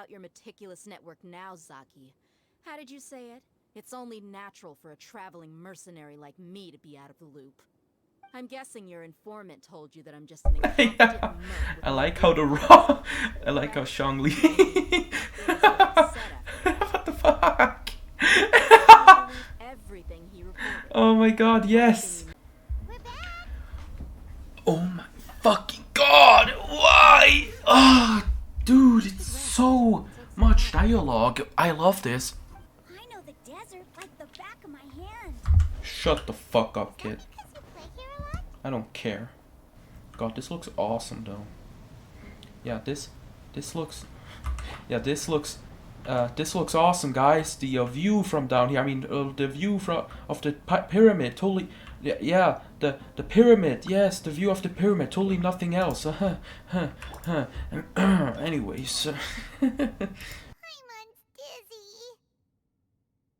out your meticulous network now, Zaki. How did you say it? It's only natural for a traveling mercenary like me to be out of the loop. I'm guessing your informant told you that I'm just an incompetent Yeah. merc with I no like how the real raw. I like how Shangli. Things are all set up. What the fuck? I believe everything he reported. Oh my god, yes. We're back. Oh my fucking god. Why? Ah, dude, it's so much dialogue. I love this. I know the desert like the back of my hand. Shut the fuck up, kid. Because you play here a lot? I don't care. God, this looks awesome though. Yeah, this looks. Yeah, this looks awesome, guys. The view from down here. I mean, the view from of the pyramid. Totally. Yeah, the pyramid. Yes, the view of the pyramid. Totally nothing else. Anyways. Paimon's dizzy.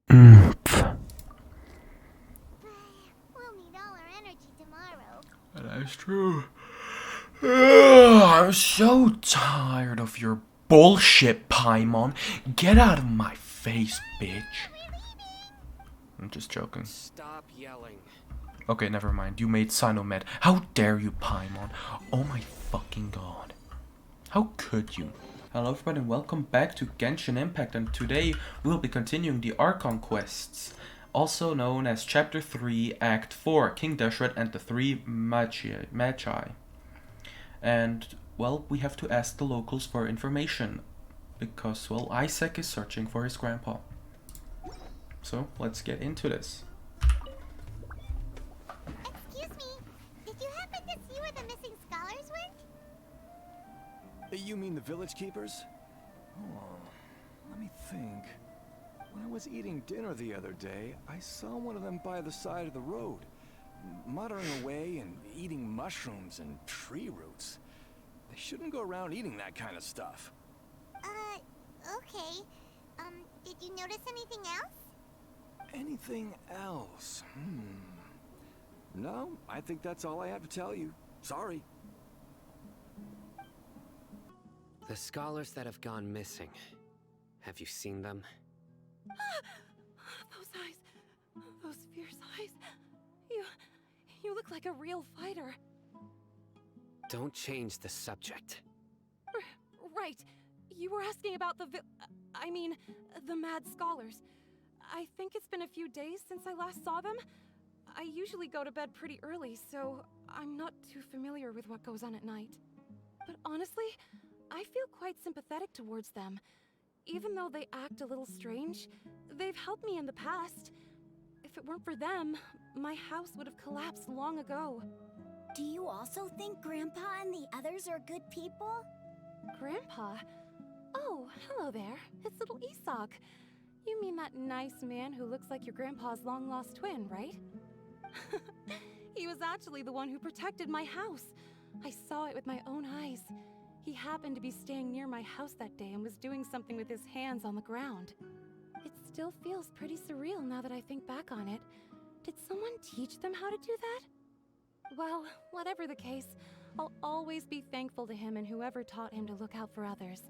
We'll need all our energy tomorrow. That's true. I'm so tired of your bullshit, Paimon. Get out of my face, bitch. I'm just joking. Stop yelling. Okay, never mind. You made Sinomed. How dare you, Paimon? Oh my fucking god. How could you? Hello everybody and welcome back to Genshin Impact, and today we'll be continuing the Archon quests, also known as Chapter 3, Act 4, King Deshret and the Three Magi. And, well, we have to ask the locals for information, because, well, Isaac is searching for his grandpa. So, let's get into this. Excuse me. Did you happen to see where the missing scholars went? You mean the village keepers? Oh, let me think. When I was eating dinner the other day, I saw one of them by the side of the road, muttering away and eating mushrooms and tree roots. They shouldn't go around eating that kind of stuff. Okay. Did you notice anything else? Anything else? No, I think that's all I have to tell you. Sorry. The scholars that have gone missing. Have you seen them? Those eyes. Those fierce eyes. You look like a real fighter. Don't change the subject. Right. You were asking about the mad scholars. I think it's been a few days since I last saw them. I usually go to bed pretty early, so I'm not too familiar with what goes on at night. But honestly, I feel quite sympathetic towards them. Even though they act a little strange, they've helped me in the past. If it weren't for them, my house would have collapsed long ago. Do you also think Grandpa and the others are good people? Grandpa? Oh, hello there. It's little Isak. You mean that nice man who looks like your grandpa's long-lost twin, right? He was actually the one who protected my house. I saw it with my own eyes. He happened to be staying near my house that day and was doing something with his hands on the ground. It still feels pretty surreal now that I think back on it. Did someone teach them how to do that? Well, whatever the case, I'll always be thankful to him and whoever taught him to look out for others.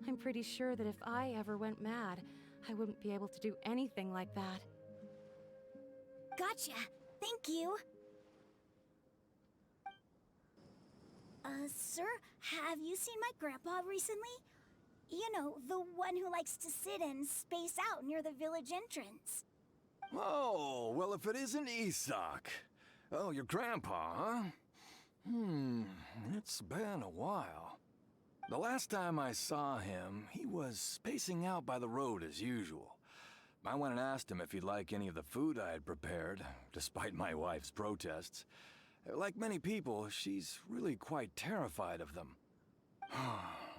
I'm pretty sure that if I ever went mad, I wouldn't be able to do anything like that. Gotcha. Thank you. Sir, have you seen my grandpa recently? You know, the one who likes to sit and space out near the village entrance. Oh, well, if it isn't Isak. Oh, your grandpa, huh? It's been a while. The last time I saw him, he was spacing out by the road as usual. I went and asked him if he'd like any of the food I had prepared, despite my wife's protests. Like many people, she's really quite terrified of them.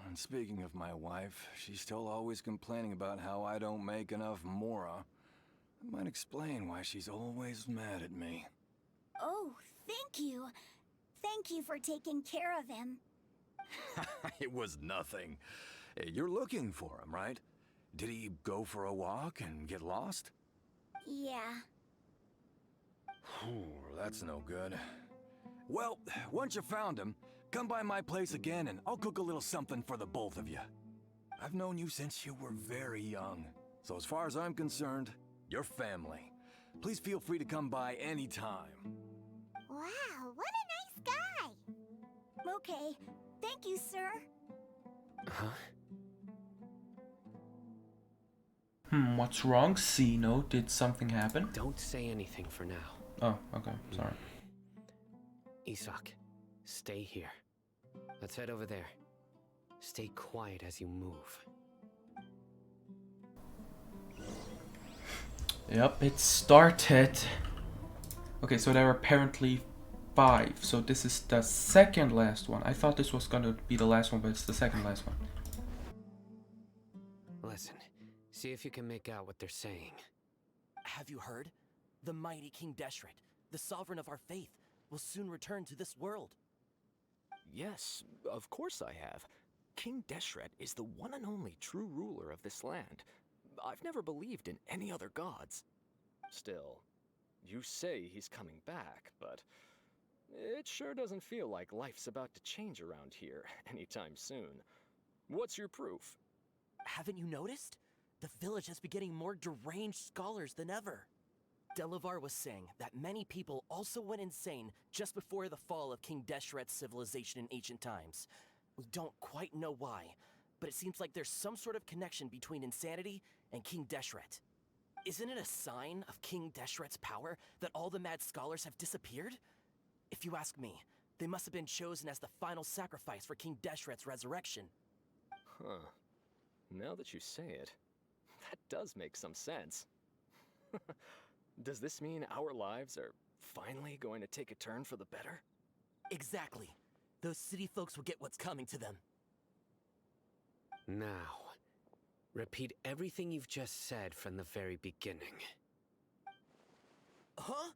And speaking of my wife, she's still always complaining about how I don't make enough mora. That might explain why she's always mad at me. Oh, thank you. Thank you for taking care of him. It was nothing. Hey, you're looking for him, right? Did he go for a walk and get lost? Yeah. That's no good. Well, once you found him, come by my place again and I'll cook a little something for the both of you. I've known you since you were very young. So as far as I'm concerned, you're family. Please feel free to come by anytime. Wow, what a nice guy! Okay, thank you, sir. Huh? What's wrong, Xeno? Did something happen? Don't say anything for now. Oh, okay, sorry. Isak, stay here. Let's head over there. Stay quiet as you move. Yep, it started. Okay, so there are apparently 5. So this is the second last one. I thought this was gonna be the last one, but it's the second last one. Listen, see if you can make out what they're saying. Have you heard? The mighty King Deshret, the sovereign of our faith, will soon return to this world. Yes, of course I have. King Deshret is the one and only true ruler of this land. I've never believed in any other gods. Still, you say he's coming back, but it sure doesn't feel like life's about to change around here anytime soon. What's your proof? Haven't you noticed? The village has been getting more deranged scholars than ever. Delavar was saying that many people also went insane just before the fall of King Deshret's civilization in ancient times. We don't quite know why, but it seems like there's some sort of connection between insanity and King Deshret. Isn't it a sign of King Deshret's power that all the mad scholars have disappeared? If you ask me, they must have been chosen as the final sacrifice for King Deshret's resurrection. Huh. Now that you say it, that does make some sense. Does this mean our lives are finally going to take a turn for the better? Exactly. Those city folks will get what's coming to them. Now, repeat everything you've just said from the very beginning. Huh?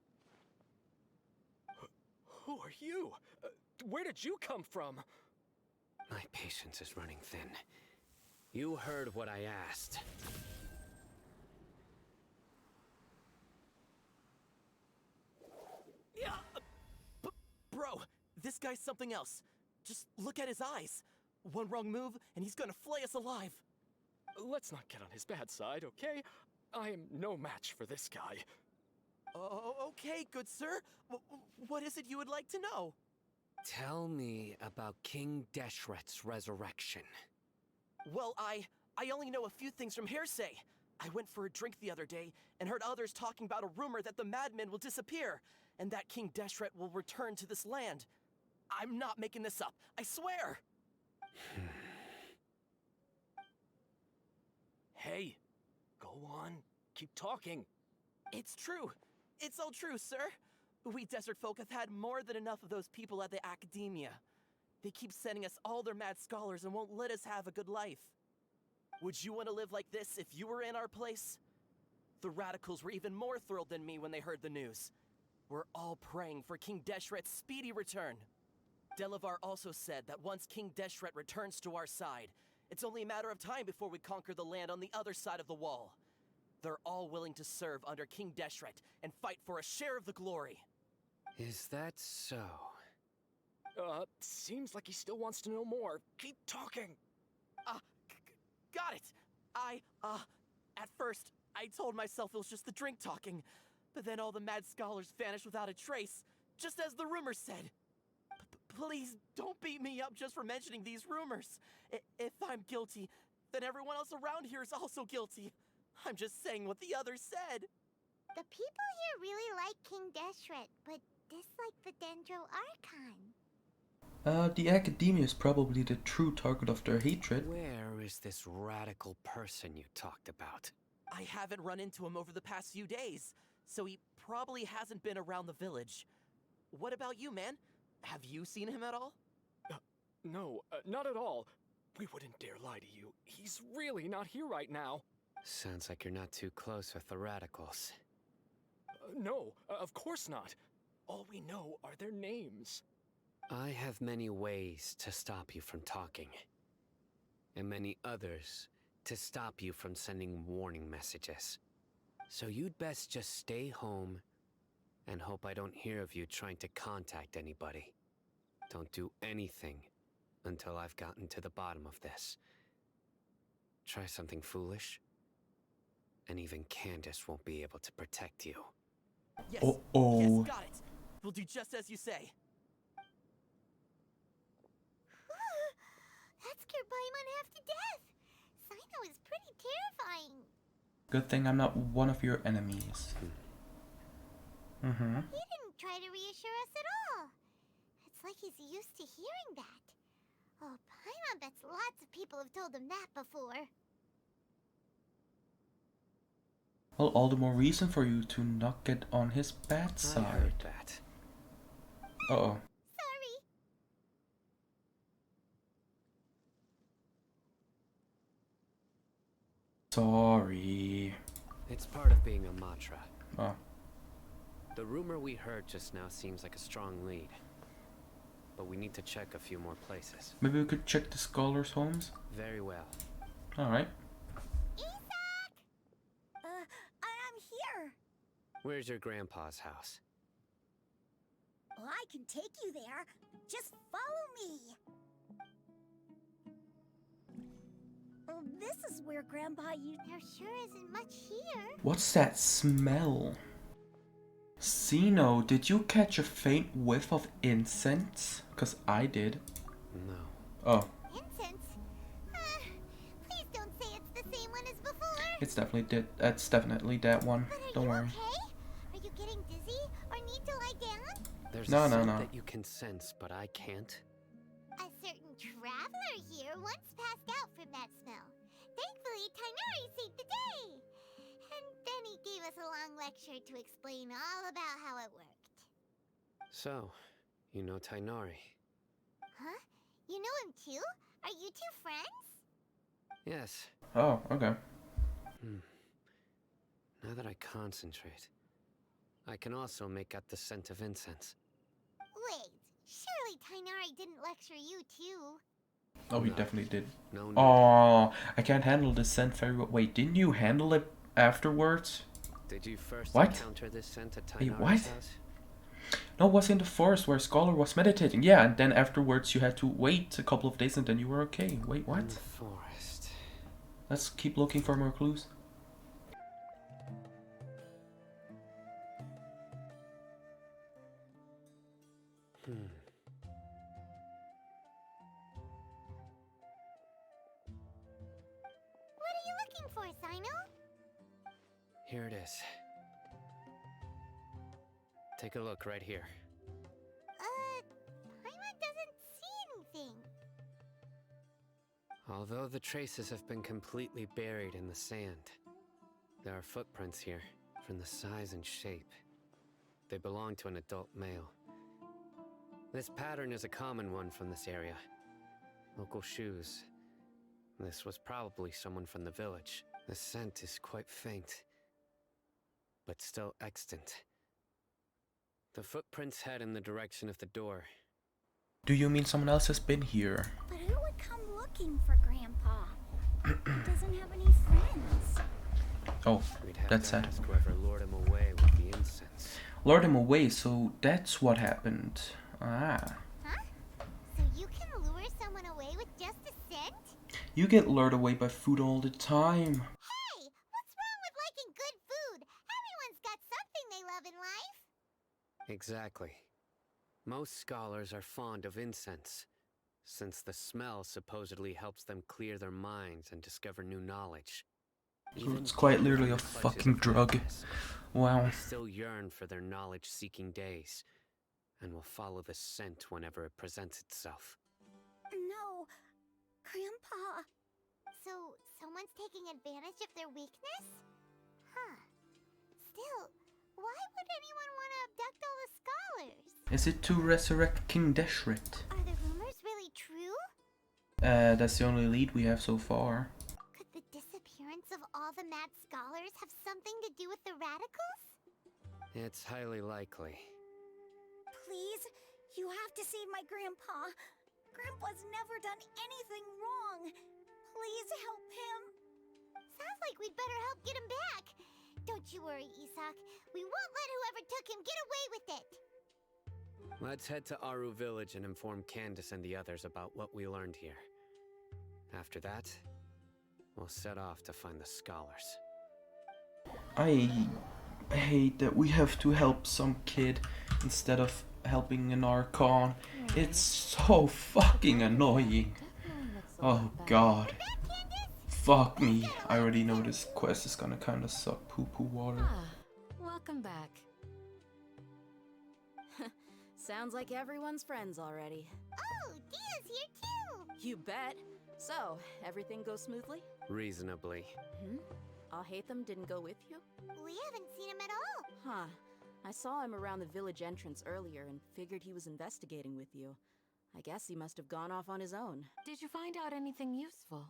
Who are you? Where did you come from? My patience is running thin. You heard what I asked. Yeah, bro, this guy's something else. Just look at his eyes. One wrong move, and he's gonna flay us alive. Let's not get on his bad side, okay? I am no match for this guy. Oh, okay, good sir. What is it you would like to know? Tell me about King Deshret's resurrection. Well, I only know a few things from hearsay. I went for a drink the other day and heard others talking about a rumor that the madmen will disappear and that King Deshret will return to this land. I'm not making this up, I swear! Hey, go on. Keep talking. It's true. It's all true, sir. We desert folk have had more than enough of those people at the academia. They keep sending us all their mad scholars and won't let us have a good life. Would you want to live like this if you were in our place? The radicals were even more thrilled than me when they heard the news. We're all praying for King Deshret's speedy return. Delavar also said that once King Deshret returns to our side, it's only a matter of time before we conquer the land on the other side of the wall. They're all willing to serve under King Deshret and fight for a share of the glory. Is that so? Seems like he still wants to know more. Keep talking. Got it. At first, I told myself it was just the drink talking, but then all the mad scholars vanished without a trace, just as the rumors said. Please don't beat me up just for mentioning these rumors. If I'm guilty, then everyone else around here is also guilty. I'm just saying what the others said. The people here really like King Deshret, but dislike the Dendro Archon. The Academia is probably the true target of their hatred. Where is this radical person you talked about? I haven't run into him over the past few days, so he probably hasn't been around the village. What about you, man? Have you seen him at all? No, not at all. We wouldn't dare lie to you. He's really not here right now. Sounds like you're not too close with the radicals. No, of course not. All we know are their names. I have many ways to stop you from talking. And many others to stop you from sending warning messages. So you'd best just stay home and hope I don't hear of you trying to contact anybody. Don't do anything until I've gotten to the bottom of this. Try something foolish, and even Candace won't be able to protect you. Yes. Uh-oh. Yes, got it. We'll do just as you say. That scared Paimon half to death. Sino is pretty terrifying. Good thing I'm not one of your enemies. Mm-hmm. He didn't try to reassure us at all. It's like he's used to hearing that. Oh, Paimon bets lots of people have told him that before. Well, all the more reason for you to not get on his bad I side. heard that. Uh-oh. Sorry. Sorry. It's part of being a Matra. Oh. The rumor we heard just now seems like a strong lead. But we need to check a few more places. Maybe we could check the scholars' homes? Very well. Alright. Isak! I'm here. Where's your grandpa's house? Well, I can take you there. Just follow me. Oh, this is where Grandpa used. There sure isn't much here. What's that smell? Sino, did you catch a faint whiff of incense? Cause I did. No. Oh, Incense? Please don't say it's the same one as before. it's definitely that's definitely that one. But are Don't you worry. okay? Are you getting dizzy or need to lie down? There's No, a no, scent no. that you can sense, but I can't. A certain traveler here once passed out from that smell. Thankfully, Tainari saved the day. And then he gave us a long lecture to explain all about how it worked. So, you know Tainari? Huh? You know him too? Are you two friends? Yes. Oh, okay. Now that I concentrate, I can also make out the scent of incense. Wait, surely Tainari didn't lecture you too? Oh, he No. definitely did. No need. Oh, I can't handle the scent very well. Wait, didn't you handle it afterwards? Did you first What? encounter this scent at Wait, Tainari's what? house? No, it was in the forest where Scholar was meditating. Yeah, and then afterwards you had to wait a couple of days and then you were okay. Wait, In what? the forest. Let's keep looking for more clues. What are you looking for, Sino? Here it is. Take a look right here. Paimon doesn't see anything. Although the traces have been completely buried in the sand, there are footprints here, from the size and shape. They belong to an adult male. This pattern is a common one from this area. Local shoes. This was probably someone from the village. The scent is quite faint, but still extant. The footprints head in the direction of the door. Do you mean someone else has been here? But who would come looking for Grandpa? He doesn't have any friends. Oh, We'd have that's to sad. ask whoever lured him away with the incense. Lured him away, so that's what happened. Ah. Huh? So you can lure someone away with just a scent? You get lured away by food all the time. Hey, what's wrong with liking good food? Everyone's got something they love in life. Exactly. Most scholars are fond of incense, since the smell supposedly helps them clear their minds and discover new knowledge. So it's quite literally a flesh is fucking drug. madness. Wow. They still yearn for their knowledge-seeking days, and will follow the scent whenever it presents itself. No, Grandpa. So, someone's taking advantage of their weakness? Huh. Still, why would anyone want to abduct all the scholars? Is it to resurrect King Deshret? Are the rumors really true? That's the only lead we have so far. Could the disappearance of all the mad scholars have something to do with the radicals? It's highly likely. Please, you have to save my grandpa. Grandpa's never done anything wrong. Please help him. Sounds like we'd better help get him back. Don't you worry, Isak. We won't let whoever took him get away with it. Let's head to Aru Village and inform Candace and the others about what we learned here. After that, we'll set off to find the scholars. I hate that we have to help some kid instead of helping an Archon. It's so fucking annoying. Definitely looks a Oh lot better. god. Fuck me. I already know this quest is gonna kinda suck poo-poo water. Ah, welcome back. Sounds like everyone's friends already. Oh, Dia's here too! You bet. So, everything goes smoothly? Reasonably. I'll hate them didn't go with you? We haven't seen him at all. Huh. I saw him around the village entrance earlier and figured he was investigating with you. I guess he must have gone off on his own. Did you find out anything useful?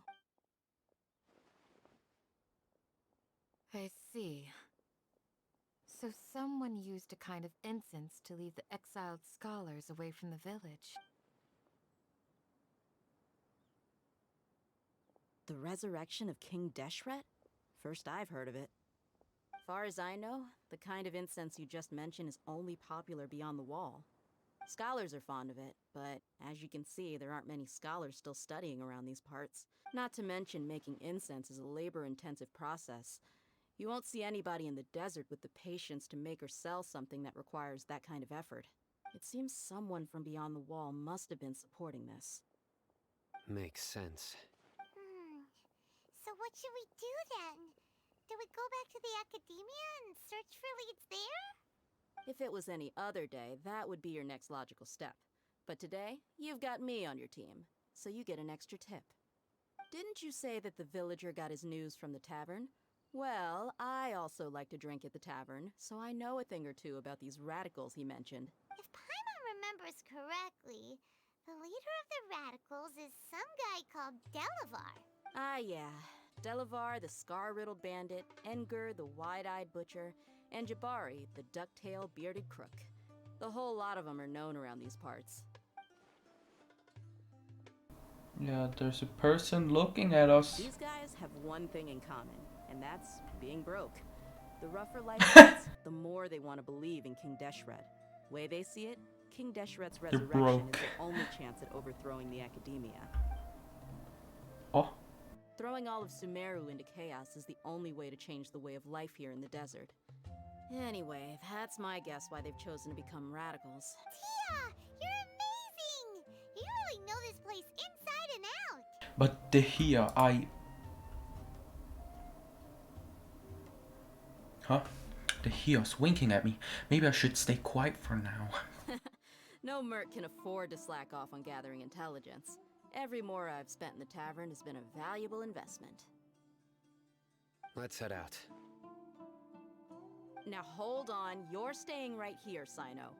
I see. So someone used a kind of incense to lead the exiled scholars away from the village. The resurrection of King Deshret? First I've heard of it. Far as I know, the kind of incense you just mentioned is only popular beyond the wall. Scholars are fond of it, but as you can see, there aren't many scholars still studying around these parts. Not to mention making incense is a labor-intensive process. You won't see anybody in the desert with the patience to make or sell something that requires that kind of effort. It seems someone from beyond the wall must have been supporting this. Makes sense. So what should we do then? Do we go back to the academia and search for leads there? If it was any other day, that would be your next logical step. But today, you've got me on your team, so you get an extra tip. Didn't you say that the villager got his news from the tavern? Well, I also like to drink at the tavern, so I know a thing or two about these radicals he mentioned. If Paimon remembers correctly, the leader of the radicals is some guy called Delavar. Ah, yeah. Delavar, the scar-riddled bandit, Engur, the wide-eyed butcher, and Jabari, the duck-tailed bearded crook. The whole lot of them are known around these parts. Yeah, there's a person looking at us. These guys have one thing in common, and that's being broke. The rougher life gets, the more they want to believe in King Deshret. Way they see it, King Deshret's resurrection broke. is their only chance at overthrowing the academia. Oh, Throwing all of Sumeru into chaos is the only way to change the way of life here in the desert. Anyway, that's my guess why they've chosen to become radicals. Tia, you're amazing! You really know this place inside and out. but the here, Huh? The here's winking at me. Maybe I should stay quiet for now. No merc can afford to slack off on gathering intelligence. Every more I've spent in the tavern has been a valuable investment. Let's head out. Now hold on, you're staying right here, Sino.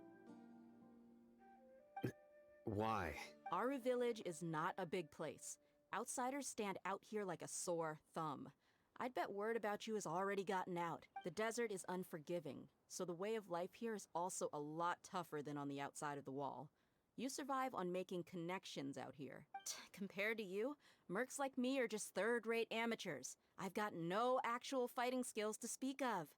Why? Aru Village is not a big place. Outsiders stand out here like a sore thumb. I'd bet word about you has already gotten out. The desert is unforgiving, so the way of life here is also a lot tougher than on the outside of the wall. You survive on making connections out here. Compared to you, mercs like me are just third-rate amateurs. I've got no actual fighting skills to speak of.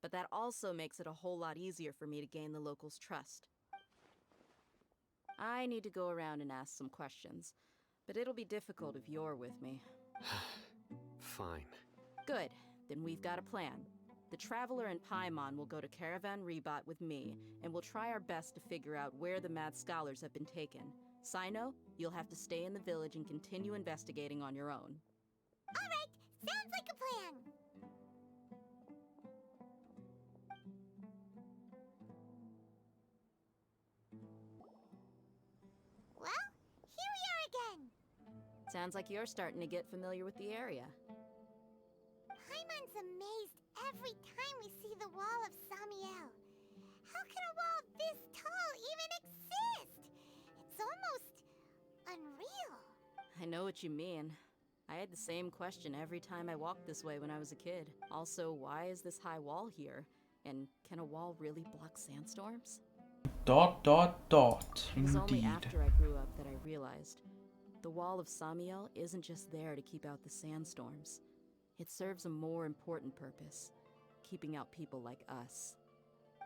But that also makes it a whole lot easier for me to gain the locals' trust. I need to go around and ask some questions, but it'll be difficult if you're with me. Fine. Good, then we've got a plan. The Traveler and Paimon will go to Caravan Rebot with me, and we'll try our best to figure out where the mad scholars have been taken. Sino, you'll have to stay in the village and continue investigating on your own. All right, sounds like a plan. Well, here we are again. Sounds like you're starting to get familiar with the area. Paimon's amazed every time we see the wall of Samiel. How can a wall this tall even exist? It's almost unreal. I know what you mean. I had the same question every time I walked this way when I was a kid. Also, why is this high wall here? And can a wall really block sandstorms? Dot, dot, dot. It was only Indeed. after I grew up that I realized the wall of Samiel isn't just there to keep out the sandstorms. It serves a more important purpose, keeping out people like us.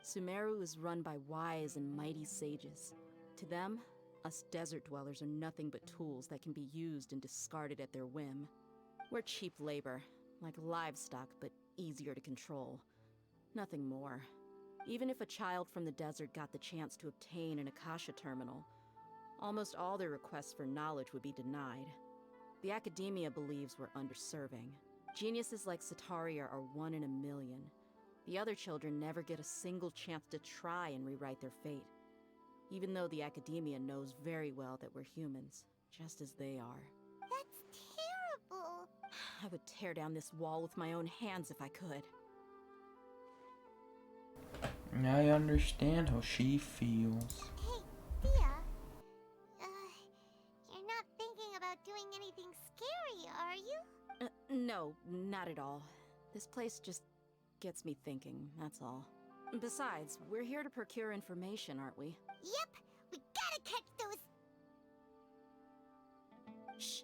Sumeru is run by wise and mighty sages. To them, us desert dwellers are nothing but tools that can be used and discarded at their whim. We're cheap labor, like livestock, but easier to control. Nothing more. Even if a child from the desert got the chance to obtain an Akasha terminal, almost all their requests for knowledge would be denied. The academia believes we're underserving. Geniuses like Sataria are 1 in a million. The other children never get a single chance to try and rewrite their fate. Even though the academia knows very well that we're humans, just as they are. That's terrible. I would tear down this wall with my own hands if I could. I understand how she feels. Hey, Thea. You're not thinking about doing anything scary, are you? No, not at all. This place just gets me thinking, that's all. Besides, we're here to procure information, aren't we? Yep, we gotta catch those. Shh.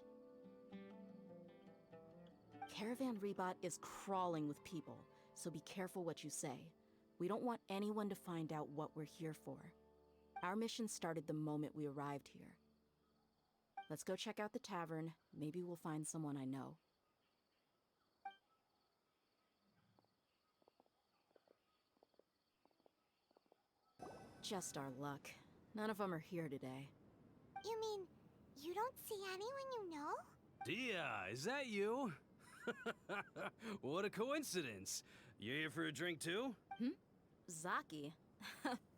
Caravan Rebot is crawling with people, so be careful what you say. We don't want anyone to find out what we're here for. Our mission started the moment we arrived here. Let's go check out the tavern. Maybe we'll find someone I know. Just our luck. None of them are here today. You mean, you don't see anyone you know? Dia, is that you? What a coincidence. You here for a drink too? Zaki.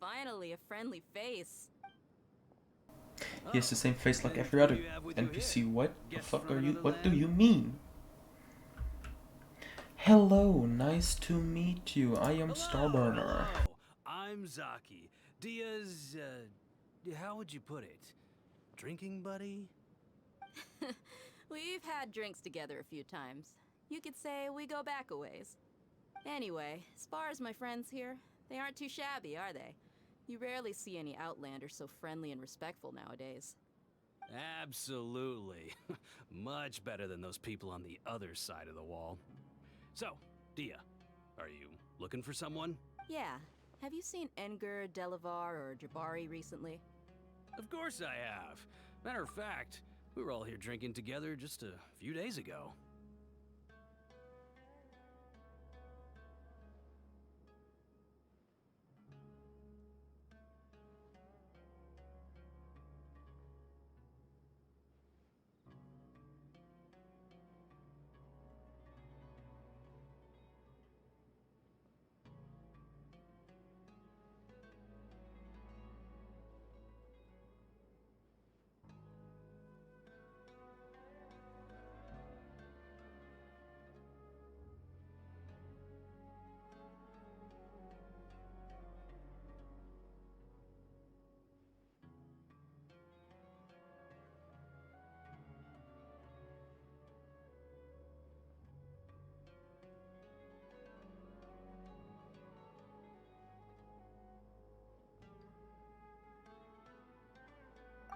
Finally, a friendly face. He has the same face like and every who other do you have with you NPC. here? What the Guest fuck from are you? another What do land? you mean? Hello, nice to meet you. I am Starburner. Hello. I'm Zaki. Dia's, how would you put it? Drinking buddy? We've had drinks together a few times. You could say we go back a ways. Anyway, as far as my friends here, they aren't too shabby, are they? You rarely see any Outlanders so friendly and respectful nowadays. Absolutely. Much better than those people on the other side of the wall. So, Dia, are you looking for someone? Yeah. Have you seen Enger, Delavar, or Jabari recently? Of course I have. Matter of fact, we were all here drinking together just a few days ago.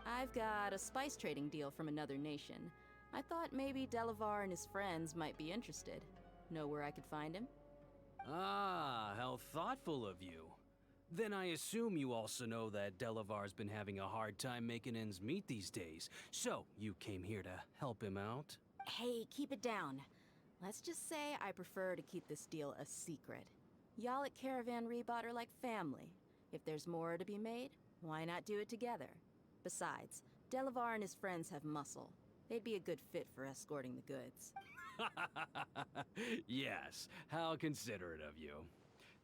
I've got a spice trading deal from another nation. I thought maybe Delavar and his friends might be interested. Know where I could find him? Ah, how thoughtful of you. Then I assume you also know that Delavar's been having a hard time making ends meet these days. So, you came here to help him out? Hey, keep it down. Let's just say I prefer to keep this deal a secret. Y'all at Caravan Rebot are like family. If there's more to be made, why not do it together? Besides, Delavar and his friends have muscle. They'd be a good fit for escorting the goods. Yes, how considerate of you.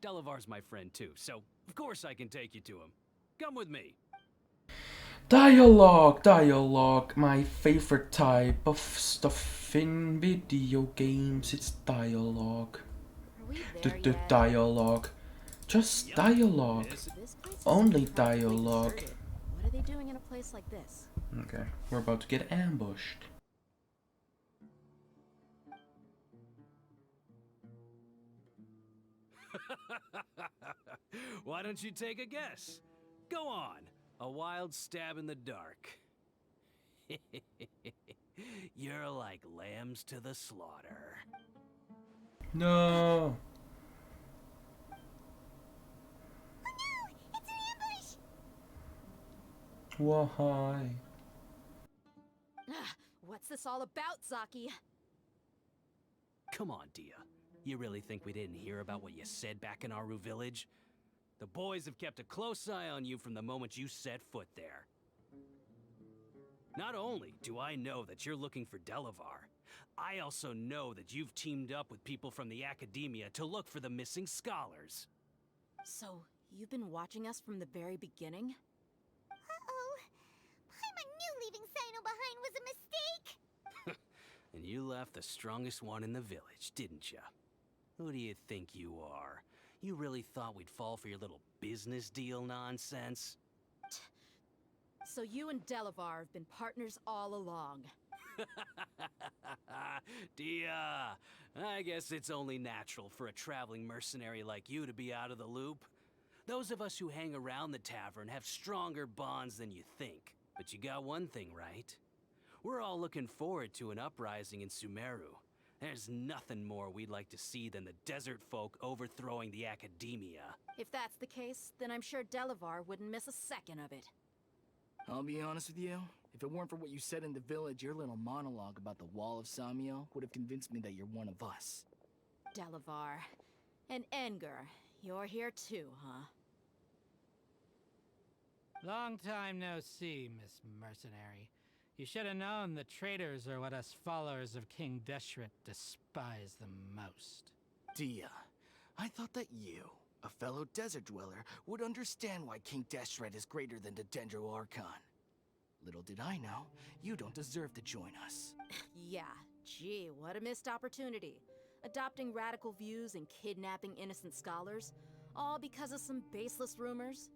Delavar's my friend too, so of course I can take you to him. Come with me. Dialogue, dialogue. My favorite type of stuff in video games. It's dialogue. Are we The there yet? dialogue. Just Yup, dialogue. this- This place is Only practically dialogue. deserted. What are they doing in a place like this? Okay, we're about to get ambushed. Why don't you take a guess? Go on, a wild stab in the dark. You're like lambs to the slaughter. No. It's an ambush! Why? Ah, what's this all about, Zaki? Come on, Dia. You really think we didn't hear about what you said back in Aru village? The boys have kept a close eye on you from the moment you set foot there. Not only do I know that you're looking for Delavar, I also know that you've teamed up with people from the academia to look for the missing scholars. So, you've been watching us from the very beginning? Uh-oh. Paimon knew leaving Sino behind was a mistake! And you left the strongest one in the village, didn't ya? Who do you think you are? You really thought we'd fall for your little business deal nonsense? So you and Delavar have been partners all along. Dia, I guess it's only natural for a traveling mercenary like you to be out of the loop. Those of us who hang around the tavern have stronger bonds than you think. But you got one thing right. We're all looking forward to an uprising in Sumeru. There's nothing more we'd like to see than the desert folk overthrowing the academia. If that's the case, then I'm sure Delavar wouldn't miss a second of it. I'll be honest with you. If it weren't for what you said in the village, your little monologue about the Wall of Samiel would have convinced me that you're one of us. Delavar. And Engar, you're here too, huh? Long time no see, Miss Mercenary. You should have known the traitors are what us followers of King Deshret despise the most. Dia, I thought that you, a fellow desert dweller, would understand why King Deshret is greater than the Dendro Archon. Little did I know, you don't deserve to join us. Yeah, gee, what a missed opportunity. Adopting radical views and kidnapping innocent scholars, all because of some baseless rumors.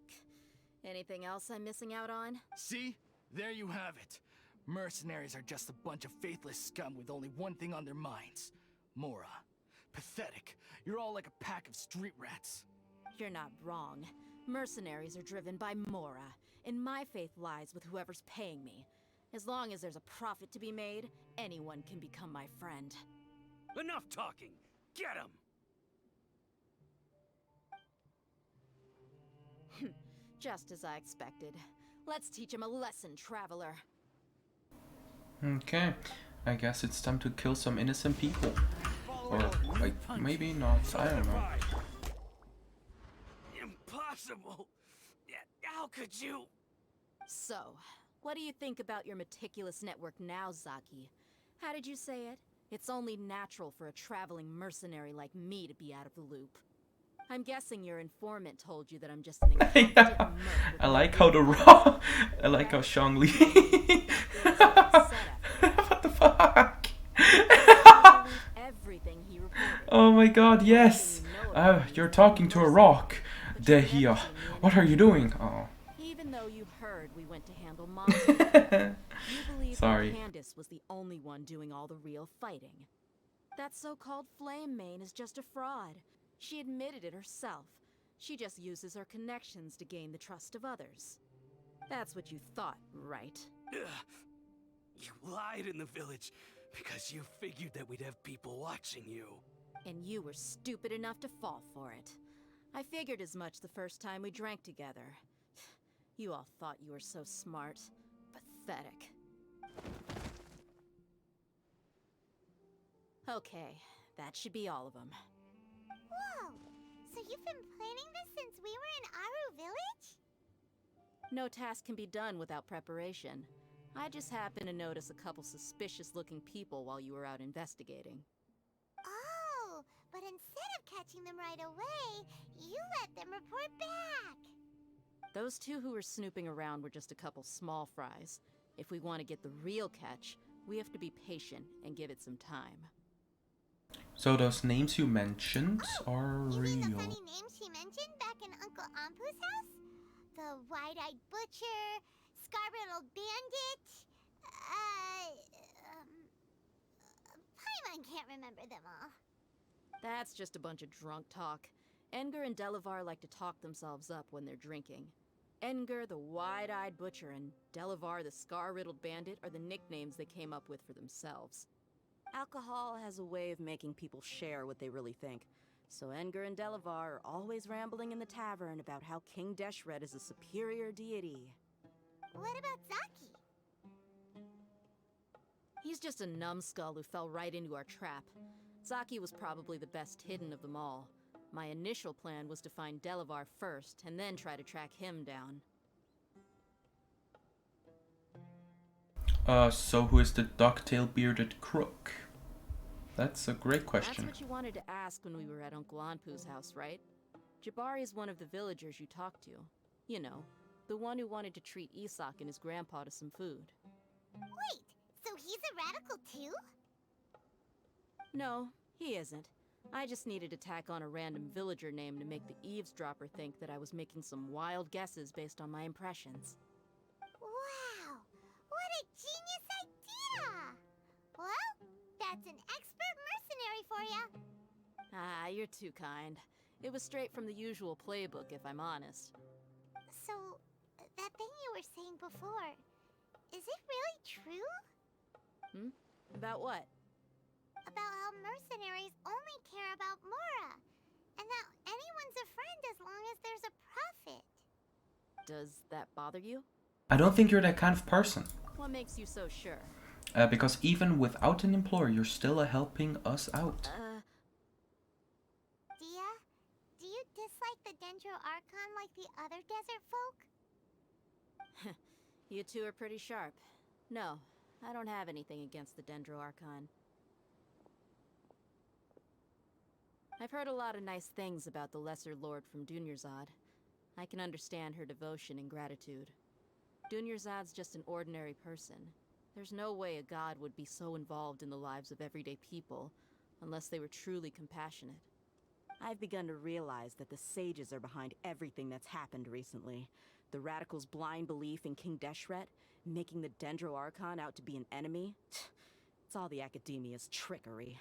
Anything else I'm missing out on? See? There you have it. Mercenaries are just a bunch of faithless scum with only one thing on their minds. Mora. Pathetic. You're all like a pack of street rats. You're not wrong. Mercenaries are driven by Mora, and my faith lies with whoever's paying me. As long as there's a profit to be made, anyone can become my friend. Enough talking! Get him! Just as I expected. Let's teach him a lesson, traveler. Okay, I guess it's time to kill some innocent people. Or, like, maybe not, I don't know. Impossible! How could you? So, what do you think about your meticulous network now, Zaki? How did you say it? It's only natural for a traveling mercenary like me to be out of the loop. I'm guessing your informant told you that I'm just an incompetent Yeah, merc with I no like how I like how Shangli. What the fuck? Everything he reported. Oh my god, yes! You're talking to a rock. Dehia, what are you doing? Oh. Even though you heard we went to handle monsters, you believe Sorry. that Candace was the only one doing all the real fighting. That so-called Flame Mane is just a fraud. She admitted it herself. She just uses her connections to gain the trust of others. That's what you thought, right? You lied in the village because you figured that we'd have people watching you. And you were stupid enough to fall for it. I figured as much the first time we drank together. You all thought you were so smart. Pathetic. Okay, that should be all of them. Whoa! So you've been planning this since we were in Aru village? No task can be done without preparation. I just happened to notice a couple suspicious-looking people while you were out investigating. Oh, but instead of catching them right away, you let them report back. Those two who were snooping around were just a couple small fries. If we want to get the real catch, we have to be patient and give it some time. So those names you mentioned are You mean the real. funny names she mentioned back in Uncle Ampu's house? The wide-eyed butcher, scar-riddled bandit, Paimon can't remember them all. That's just a bunch of drunk talk. Engar and Delavar like to talk themselves up when they're drinking. Engar, the wide-eyed butcher, and Delavar, the scar-riddled bandit, are the nicknames they came up with for themselves. Alcohol has a way of making people share what they really think. So Engar and Delavar are always rambling in the tavern about how King Deshret is a superior deity. What about Zaki? He's just a numbskull who fell right into our trap. Zaki was probably the best hidden of them all. My initial plan was to find Delavar first, and then try to track him down. So who is the ducktail bearded crook? That's a great question. That's what you wanted to ask when we were at Uncle Anpu's house, right? Jabari is one of the villagers you talked to. You know, the one who wanted to treat Isak and his grandpa to some food. Wait, so he's a radical too? No, he isn't. I just needed to tack on a random villager name to make the eavesdropper think that I was making some wild guesses based on my impressions. Wow, what a genius idea! Well, that's an expert mercenary for ya. Ah, you're too kind. It was straight from the usual playbook, if I'm honest. So, that thing you were saying before, is it really true? Hmm? About what? About how mercenaries only care about Mora, and that anyone's a friend as long as there's a profit. Does that bother you? I don't think you're that kind of person. What makes you so sure? Because even without an employer, you're still helping us out. Dia, do you dislike the Dendro Archon like the other desert folk? You two are pretty sharp. No, I don't have anything against the Dendro Archon. I've heard a lot of nice things about the Lesser Lord from Dunyarzad. I can understand her devotion and gratitude. Dunyarzad's just an ordinary person. There's no way a god would be so involved in the lives of everyday people, unless they were truly compassionate. I've begun to realize that the sages are behind everything that's happened recently. The radicals' blind belief in King Deshret, making the Dendro Archon out to be an enemy. It's all the academia's trickery.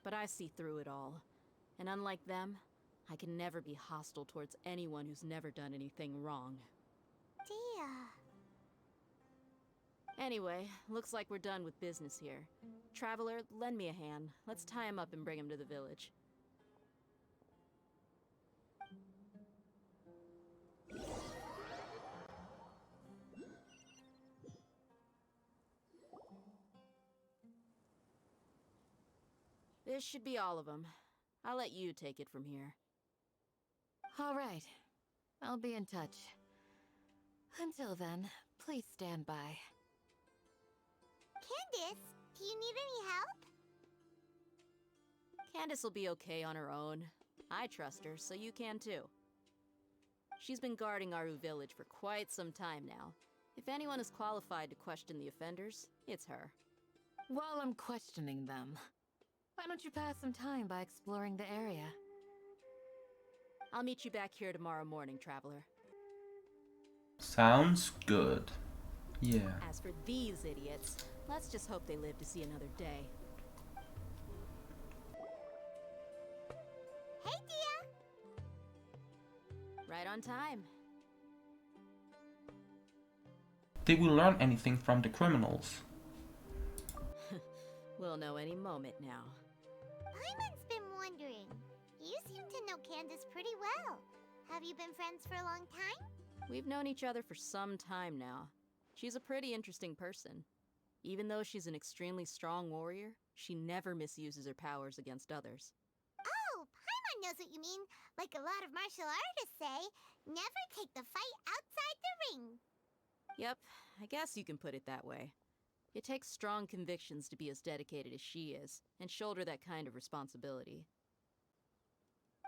But I see through it all. And unlike them, I can never be hostile towards anyone who's never done anything wrong. Dia. Anyway, looks like we're done with business here. Traveler, lend me a hand. Let's tie him up and bring him to the village. This should be all of them. I'll let you take it from here. All right. I'll be in touch. Until then, please stand by. Candace, do you need any help? Candace will be okay on her own. I trust her, so you can too. She's been guarding Aru village for quite some time now. If anyone is qualified to question the offenders, it's her. While I'm questioning them, why don't you pass some time by exploring the area? I'll meet you back here tomorrow morning, Traveler. Sounds good. Yeah. As for these idiots, let's just hope they live to see another day. Hey, Dia! Right on time. Did we learn anything from the criminals? We'll know any moment now. Paimon's been wondering. You seem to know Candace pretty well. Have you been friends for a long time? We've known each other for some time now. She's a pretty interesting person. Even though she's an extremely strong warrior, she never misuses her powers against others. Oh, Paimon knows what you mean. Like a lot of martial artists say, never take the fight outside the ring. Yep, I guess you can put it that way. It takes strong convictions to be as dedicated as she is, and shoulder that kind of responsibility.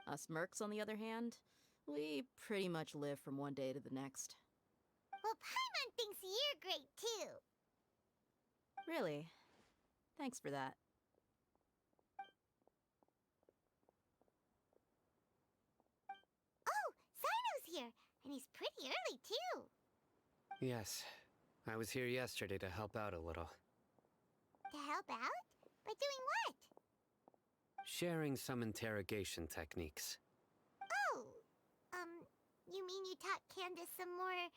Us mercs, on the other hand, we pretty much live from one day to the next. Well, Paimon thinks you're great too. Really? Thanks for that. Oh, Sino's here, and he's pretty early too. Yes, I was here yesterday to help out a little. To help out? By doing what? Sharing some interrogation techniques. Oh, you mean you taught Candace some more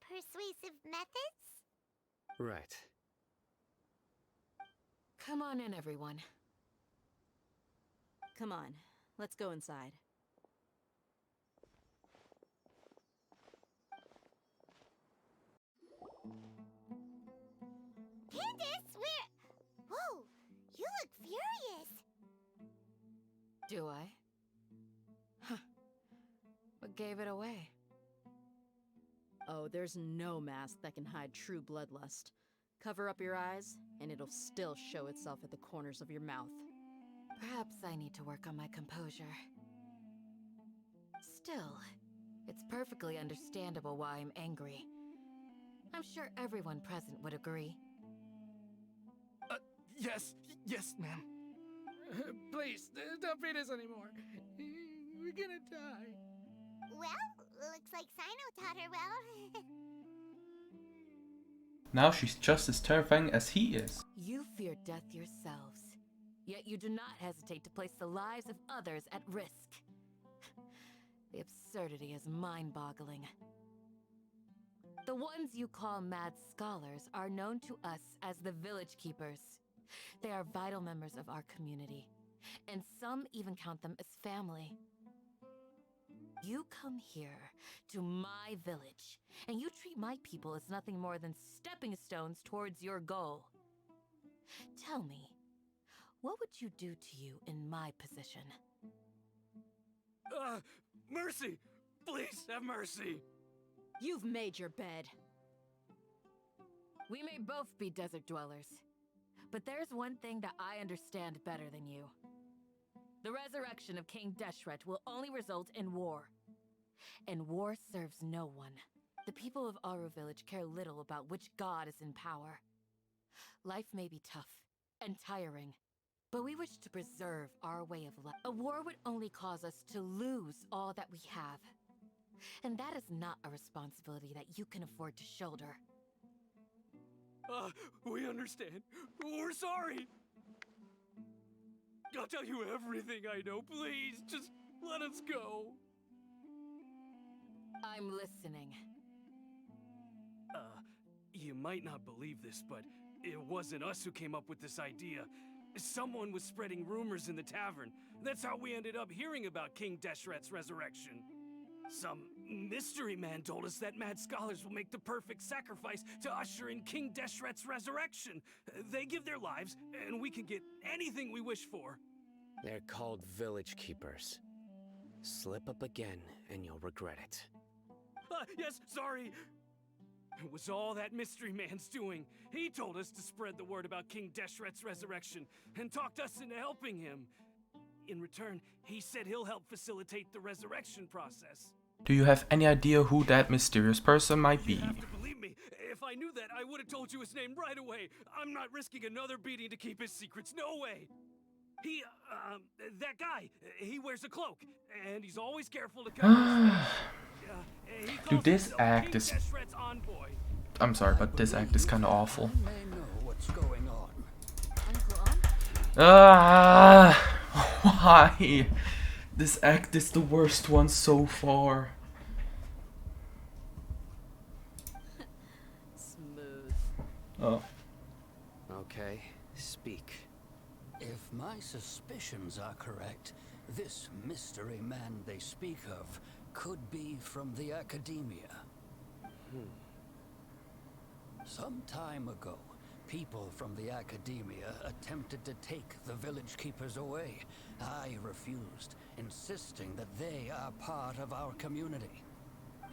persuasive methods? Right. Come on in, everyone. Come on, let's go inside. Candace, where... Whoa, you look furious. Do I? Huh. What gave it away? Oh, there's no mask that can hide true bloodlust. Cover up your eyes, and it'll still show itself at the corners of your mouth. Perhaps I need to work on my composure. Still, it's perfectly understandable why I'm angry. I'm sure everyone present would agree. Yes, ma'am. Please, don't feed us anymore. We're gonna die. Well, looks like Sino taught her well. Now she's just as terrifying as he is. You fear death yourselves, yet you do not hesitate to place the lives of others at risk. The absurdity is mind-boggling. The ones you call mad scholars are known to us as the Village Keepers. They are vital members of our community, and some even count them as family. You come here to my village, and you treat my people as nothing more than stepping stones towards your goal. Tell me, what would you do to you in my position? Mercy! Please have mercy! You've made your bed. We may both be desert dwellers, but there's one thing that I understand better than you. The resurrection of King Deshret will only result in war. And war serves no one. The people of Aru Village care little about which god is in power. Life may be tough and tiring, but we wish to preserve our way of life. A war would only cause us to lose all that we have. And that is not a responsibility that you can afford to shoulder. We understand. We're sorry. I'll tell you everything I know. Please, just let us go. I'm listening. You might not believe this, but it wasn't us who came up with this idea. Someone was spreading rumors in the tavern. That's how we ended up hearing about King Deshret's resurrection. Some mystery man told us that mad scholars will make the perfect sacrifice to usher in King Deshret's resurrection. They give their lives, and we can get anything we wish for. They're called Village Keepers. Slip up again, and you'll regret it. Yes, sorry. It was all that mystery man's doing. He told us to spread the word about King Deshret's resurrection, and talked us into helping him. In return, he said he'll help facilitate the resurrection process. Do you have any idea who that mysterious person might be? You have to believe me. If I knew that, I would have told you his name right away. I'm not risking another beating to keep his secrets. No way. That guy, he wears a cloak, and he's always careful to cover his face. Dude, this act is... I'm sorry, but this act is kind of awful. Why? This act is the worst one so far. Smooth. Oh. Okay, speak. If my suspicions are correct, this mystery man they speak of could be from the Academia. Some time ago, people from the Academia attempted to take the Village Keepers away. I refused, insisting that they are part of our community.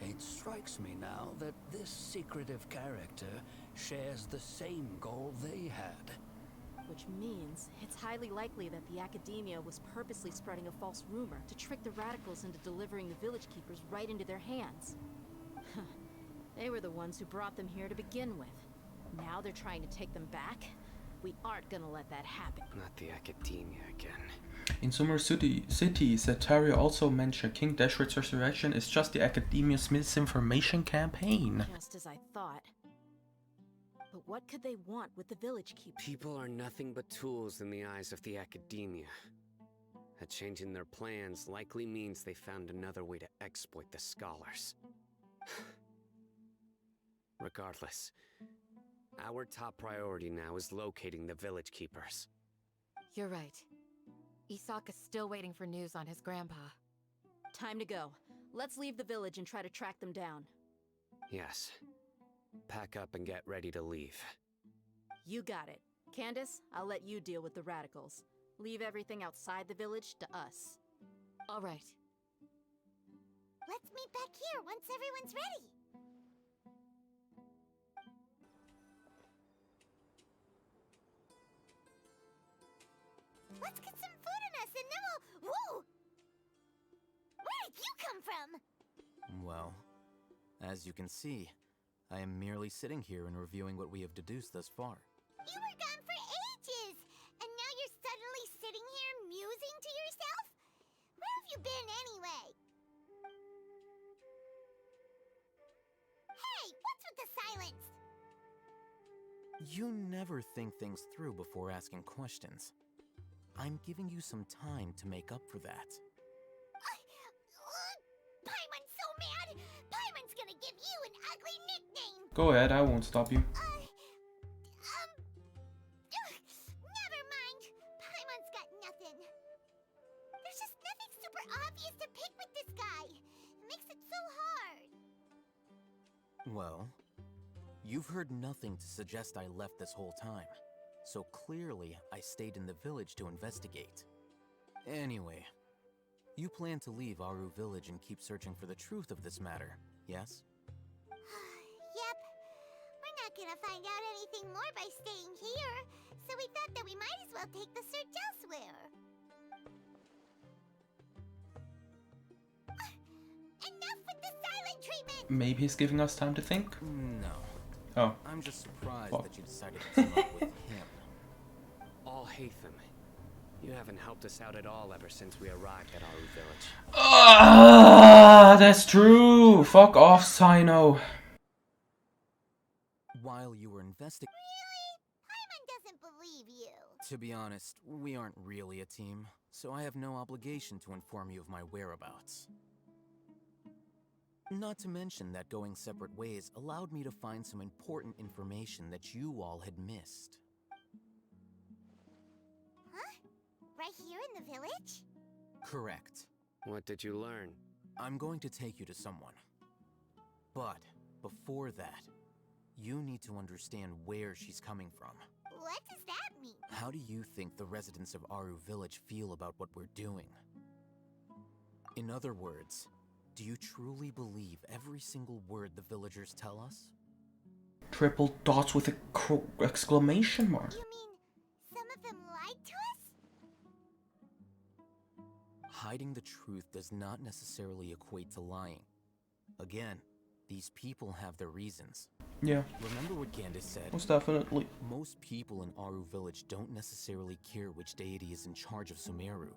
It strikes me now that this secretive character shares the same goal they had. Which means it's highly likely that the Academia was purposely spreading a false rumor to trick the radicals into delivering the Village Keepers right into their hands. They were the ones who brought them here to begin with. Now they're trying to take them back? We aren't gonna let that happen. Not the Academia again. In Sumer City, Zetaria also mentioned King Deshret's resurrection is just the Academia's misinformation campaign. Just as I thought. But what could they want with the Village Keepers? People are nothing but tools in the eyes of the Academia. A change in their plans likely means they found another way to exploit the scholars. Regardless, our top priority now is locating the Village Keepers. You're right. Isak is still waiting for news on his grandpa. Time to go. Let's leave the village and try to track them down. Yes. Pack up and get ready to leave. You got it. Candace, I'll let you deal with the radicals. Leave everything outside the village to us. All right. Let's meet back here once everyone's ready. Let's get some food in us and then we'll... Whoa! Where did you come from? Well, as you can see, I am merely sitting here and reviewing what we have deduced thus far. You were gone for ages, and now you're suddenly sitting here musing to yourself? Where have you been anyway? Hey, what's with the silence? You never think things through before asking questions. I'm giving you some time to make up for that. Paimon's so mad! Paimon's gonna give you an ugly nickname! Go ahead, I won't stop you. Never mind. Paimon's got nothing. There's just nothing super obvious to pick with this guy. It makes it so hard. Well, you've heard nothing to suggest I left this whole time. So clearly, I stayed in the village to investigate. Anyway, you plan to leave Aru Village and keep searching for the truth of this matter, yes? Yep. We're not gonna find out anything more by staying here, so we thought that we might as well take the search elsewhere. Enough with the silent treatment! Maybe he's giving us time to think? No. Oh. I'm just surprised Well. that you decided to team up with him. All Hatham, you haven't helped us out at all ever since we arrived at Aru Village. Ah, that's true. Fuck off, Sino. While you were investigating... Really? Paimon doesn't believe you. To be honest, we aren't really a team, so I have no obligation to inform you of my whereabouts. Not to mention that going separate ways allowed me to find some important information that you all had missed. Huh? Right here in the village? Correct. What did you learn? I'm going to take you to someone. But before that, you need to understand where she's coming from. What does that mean? How do you think the residents of Aru Village feel about what we're doing? In other words, do you truly believe every single word the villagers tell us? Triple dots with a exclamation mark. You mean some of them lied to us? Hiding the truth does not necessarily equate to lying. Again, these people have their reasons. Yeah. Remember what Gandhi said? Most definitely. Most people in Aru Village don't necessarily care which deity is in charge of Sumeru.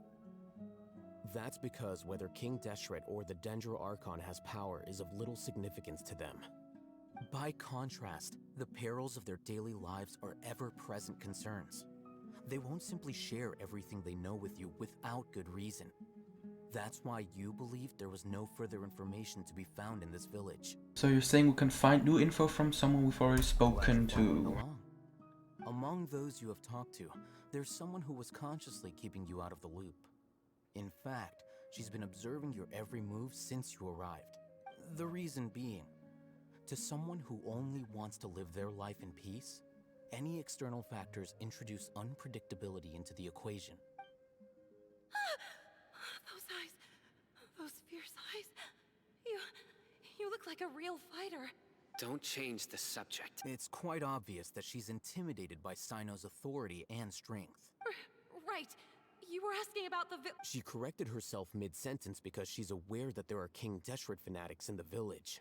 That's because whether King Deshret or the Dendro Archon has power is of little significance to them. By contrast, the perils of their daily lives are ever-present concerns. They won't simply share everything they know with you without good reason. That's why you believed there was no further information to be found in this village. So you're saying we can find new info from someone we've already spoken to? Among those you have talked to, there's someone who was consciously keeping you out of the loop. In fact, she's been observing your every move since you arrived. The reason being, to someone who only wants to live their life in peace, any external factors introduce unpredictability into the equation. Those eyes. Those fierce eyes. You look like a real fighter. Don't change the subject. It's quite obvious that she's intimidated by Sino's authority and strength. Right. You were asking about the She corrected herself mid-sentence because she's aware that there are King Deshret fanatics in the village.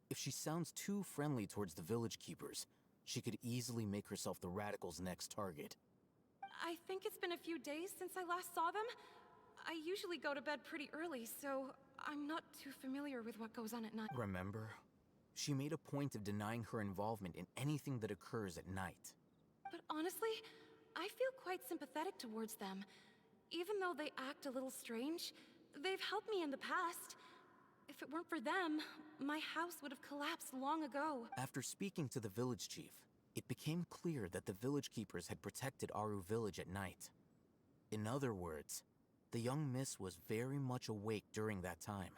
If she sounds too friendly towards the village keepers, she could easily make herself the radicals' next target. I think it's been a few days since I last saw them. I usually go to bed pretty early, so I'm not too familiar with what goes on at night. Remember? She made a point of denying her involvement in anything that occurs at night. But honestly, I feel quite sympathetic towards them. Even though they act a little strange, they've helped me in the past. If it weren't for them, my house would have collapsed long ago. After speaking to the village chief, it became clear that the village keepers had protected Aru Village at night. In other words, the young miss was very much awake during that time.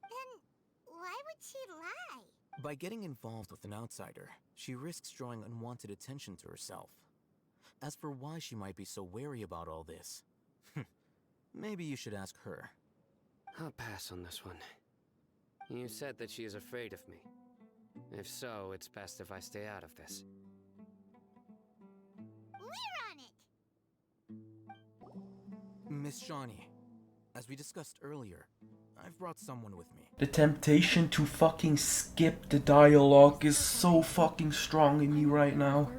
Then why would she lie? By getting involved with an outsider, she risks drawing unwanted attention to herself. As for why she might be so wary about all this, maybe you should ask her. I'll pass on this one. You said that she is afraid of me. If so, it's best if I stay out of this. We're on it! Miss Shawnee, as we discussed earlier, I've brought someone with me. The temptation to fucking skip the dialogue is so fucking strong in me right now.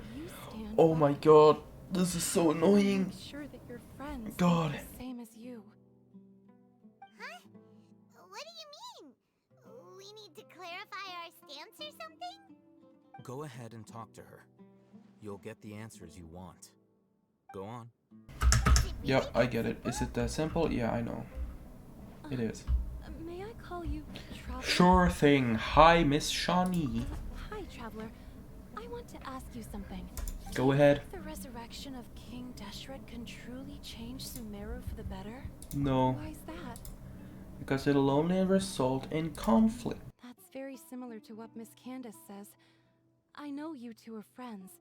Oh my god, this is so annoying. I'm sure that your friends God. think the same as you. Huh? What do you mean? We need to clarify our stance or something? Go ahead and talk to her. You'll get the answers you want. Go on. Yep, I get it. Is it that simple? Yeah, I know. It is. May I call you Traveler? Sure thing. Hi, Miss Shawnee. Hi, Traveler. I want to ask you something. Go ahead. The resurrection of King Deshret can truly change Sumeru for the better? No. Why is that? Because it'll only result in conflict. That's very similar to what Miss Candace says. I know you two are friends.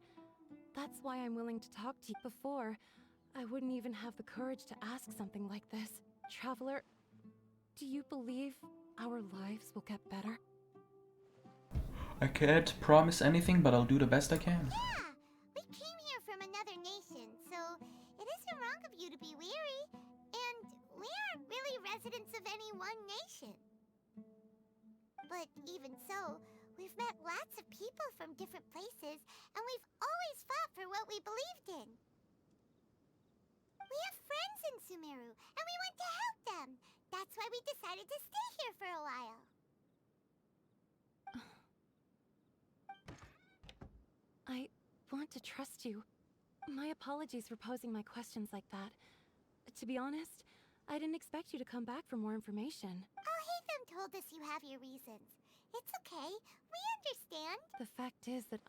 That's why I'm willing to talk to you. Before, I wouldn't even have the courage to ask something like this. Traveler, do you believe our lives will get better? I can't promise anything, but I'll do the best I can. Yeah! We came here from another nation, so it isn't wrong of you to be weary. And we aren't really residents of any one nation. But even so, we've met lots of people from different places, and we've always fought for what we believed in. We have friends in Sumeru, and we want to help them. That's why we decided to stay here for a while. I want to trust you. My apologies for posing my questions like that. To be honest, I didn't expect you to come back for more information. Oh, Hatham told us you have your reasons. It's okay. We understand. The fact is that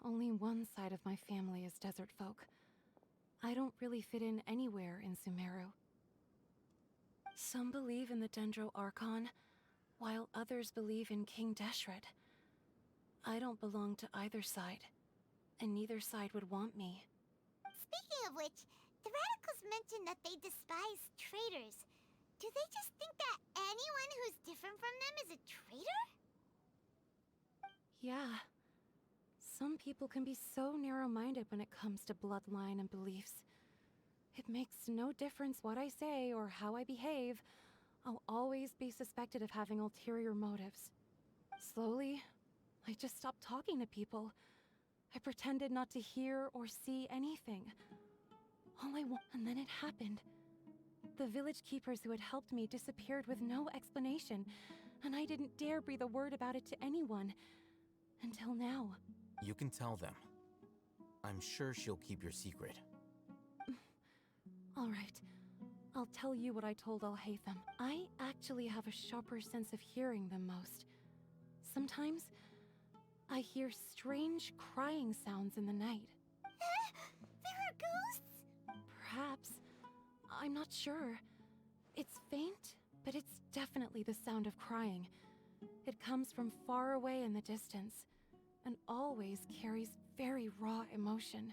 only one side of my family is desert folk. I don't really fit in anywhere in Sumeru. Some believe in the Dendro Archon, while others believe in King Deshret. I don't belong to either side, and neither side would want me. Speaking of which, the radicals mentioned that they despise traitors. Do they just think that anyone who's different from them is a traitor? Yeah. Some people can be so narrow-minded when it comes to bloodline and beliefs. It makes no difference what I say or how I behave. I'll always be suspected of having ulterior motives. Slowly, I just stopped talking to people. I pretended not to hear or see anything. And then it happened. The village keepers who had helped me disappeared with no explanation, and I didn't dare breathe a word about it to anyone. Until now. You can tell them. I'm sure she'll keep your secret. All right. I'll tell you what I told Al-Haytham. I actually have a sharper sense of hearing than most. Sometimes, I hear strange crying sounds in the night. There are ghosts? Perhaps. I'm not sure. It's faint, but it's definitely the sound of crying. It comes from far away in the distance, and always carries very raw emotion.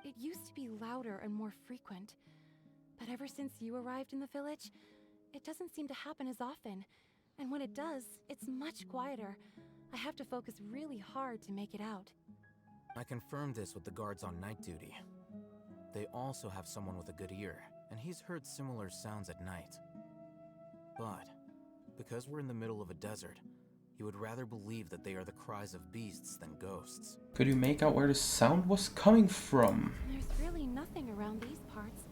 It used to be louder and more frequent, but ever since you arrived in the village, it doesn't seem to happen as often, and when it does, it's much quieter. I have to focus really hard to make it out. I confirmed this with the guards on night duty. They also have someone with a good ear, and he's heard similar sounds at night. But, because we're in the middle of a desert, he would rather believe that they are the cries of beasts than ghosts. Could you make out where the sound was coming from? There's really nothing around these parts,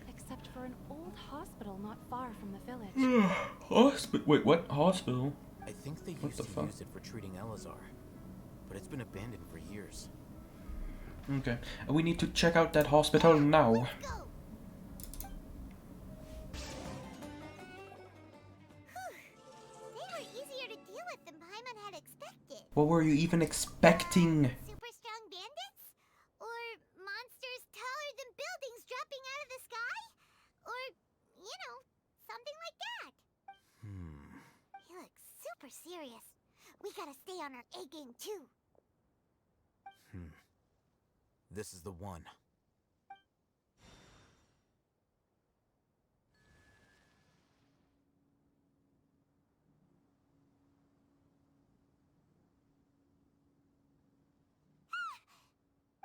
except for an old hospital not far from the village. Hospital? Wait, what? Hospital? I think they used to use it for treating Elazar, but it's been abandoned for years. Okay, we need to check out that hospital now. Let's go! They were easier to deal with than Paimon had expected. What were you even expecting? Super strong bandits? Or monsters taller than buildings dropping out of the sky? Or, you know, something like that. He looks super serious. We gotta stay on our A game too. This is the one.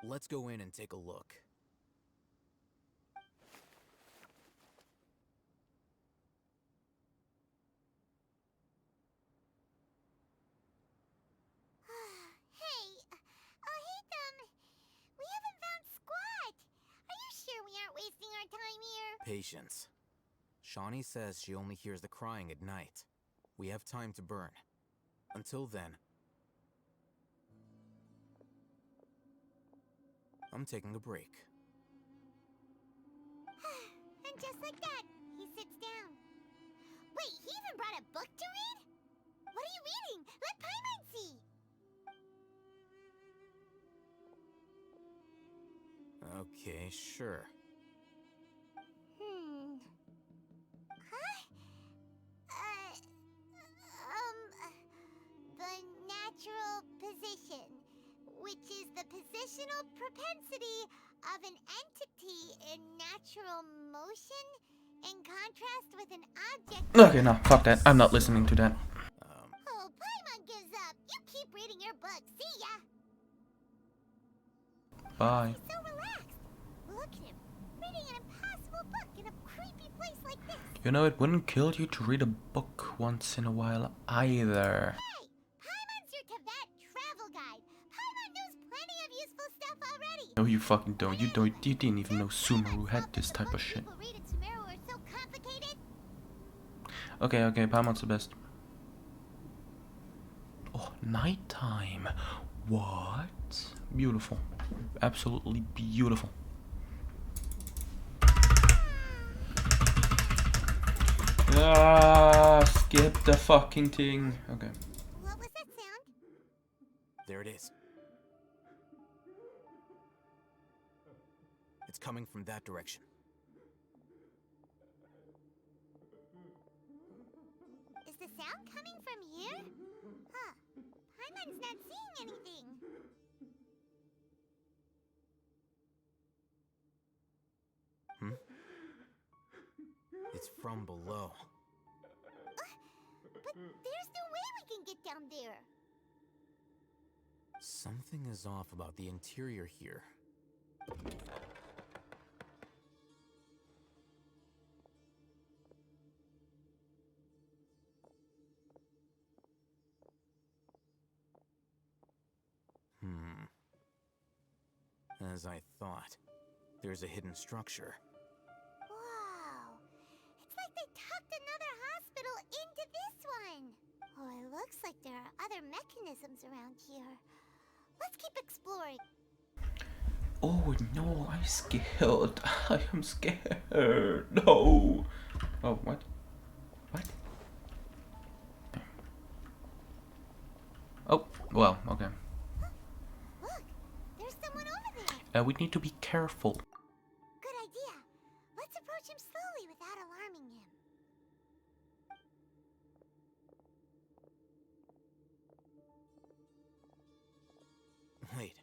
Let's go in and take a look. Hey, we haven't found squat. Are you sure we aren't wasting our time here? Patience. Shawnee says she only hears the crying at night. We have time to burn. Until then, I'm taking a break. And just like that, he sits down. Wait, he even brought a book to read? What are you reading? Let Paimon see! Okay, sure. Huh? The natural position, which is the positional propensity of an entity in natural motion, in contrast with an object. Okay, no, fuck that. I'm not listening to that. Oh, Paimon gives up. You keep reading your book. See ya. Bye. He's so relaxed. Look at him, reading an impossible book in a creepy place like this. You know, it wouldn't kill you to read a book once in a while either. Hey, Paimon's your Tibet travel guide. Paimon knows plenty of useful stuff already. No, you fucking don't. You didn't even know Sumeru had this type of shit. People read in Sumeru are so complicated. Okay, Paimon's the best. Oh, nighttime. What? Beautiful. Absolutely beautiful. Ah, skip the fucking thing. Okay. What was that sound? There it is. It's coming from that direction. Is the sound coming from here? Huh. Paimon's not seeing anything. It's from below. But there's no way we can get down there. Something is off about the interior here. As I thought, there's a hidden structure. Wow. It's like they tucked another hospital into this one. Oh, it looks like there are other mechanisms around here. Let's keep exploring. Oh no, I'm scared. I am scared. No. Oh, what? What? Oh, well, okay. Look, there's someone over there. We need to be careful. Good idea. Let's approach him slowly without alarming him. Wait.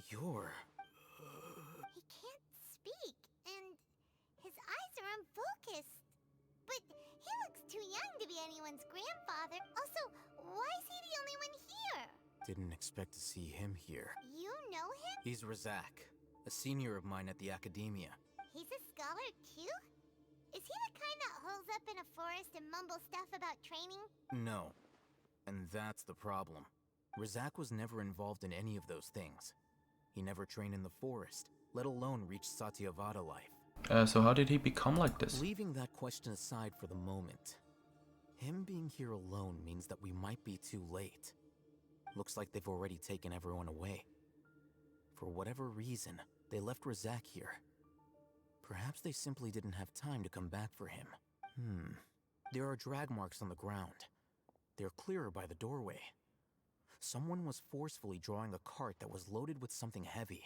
You're... He can't speak, and his eyes are unfocused. But he looks too young to be anyone's grandfather. Also, why is he the only one here? Didn't expect to see him here. You know him? He's Razak, a senior of mine at the academia. He's a scholar too? Is he the kind that holes up in a forest and mumbles stuff about training? No. And that's the problem. Razak was never involved in any of those things. He never trained in the forest, let alone reach Satyavada life. So how did he become like this? Leaving that question aside for the moment, him being here alone means that we might be too late. Looks like they've already taken everyone away. For whatever reason, they left Razak here. Perhaps they simply didn't have time to come back for him. There are drag marks on the ground. They're clearer by the doorway. Someone was forcefully drawing a cart that was loaded with something heavy.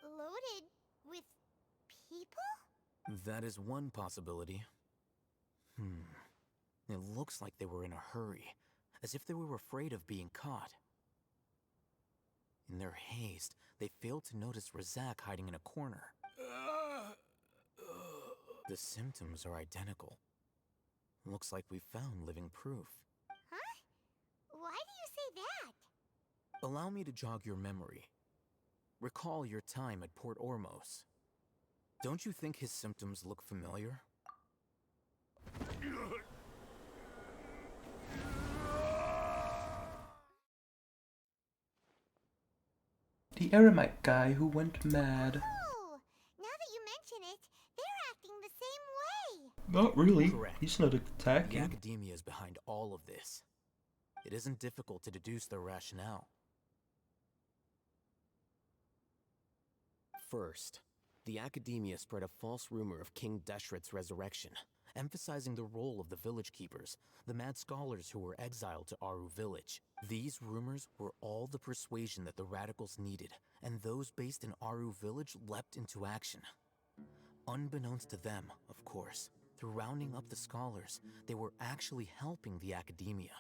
Loaded with people? That is one possibility. It looks like they were in a hurry, as if they were afraid of being caught. In their haste, they failed to notice Razak hiding in a corner. The symptoms are identical. Looks like we found living proof. Huh? Why do you say that? Allow me to jog your memory. Recall your time at Port Ormos. Don't you think his symptoms look familiar? The Eremite guy who went mad. Oh, now that you mention it, they're acting the same way. Not really. Correct. He's not The attacking. academia is behind all of this. It isn't difficult to deduce their rationale. First, the academia spread a false rumor of King Deshret's resurrection, emphasizing the role of the village keepers, the mad scholars who were exiled to Aru village. These rumors were all the persuasion that the radicals needed, and those based in Aru village leapt into action. Unbeknownst to them, of course, through rounding up the scholars, they were actually helping the academia.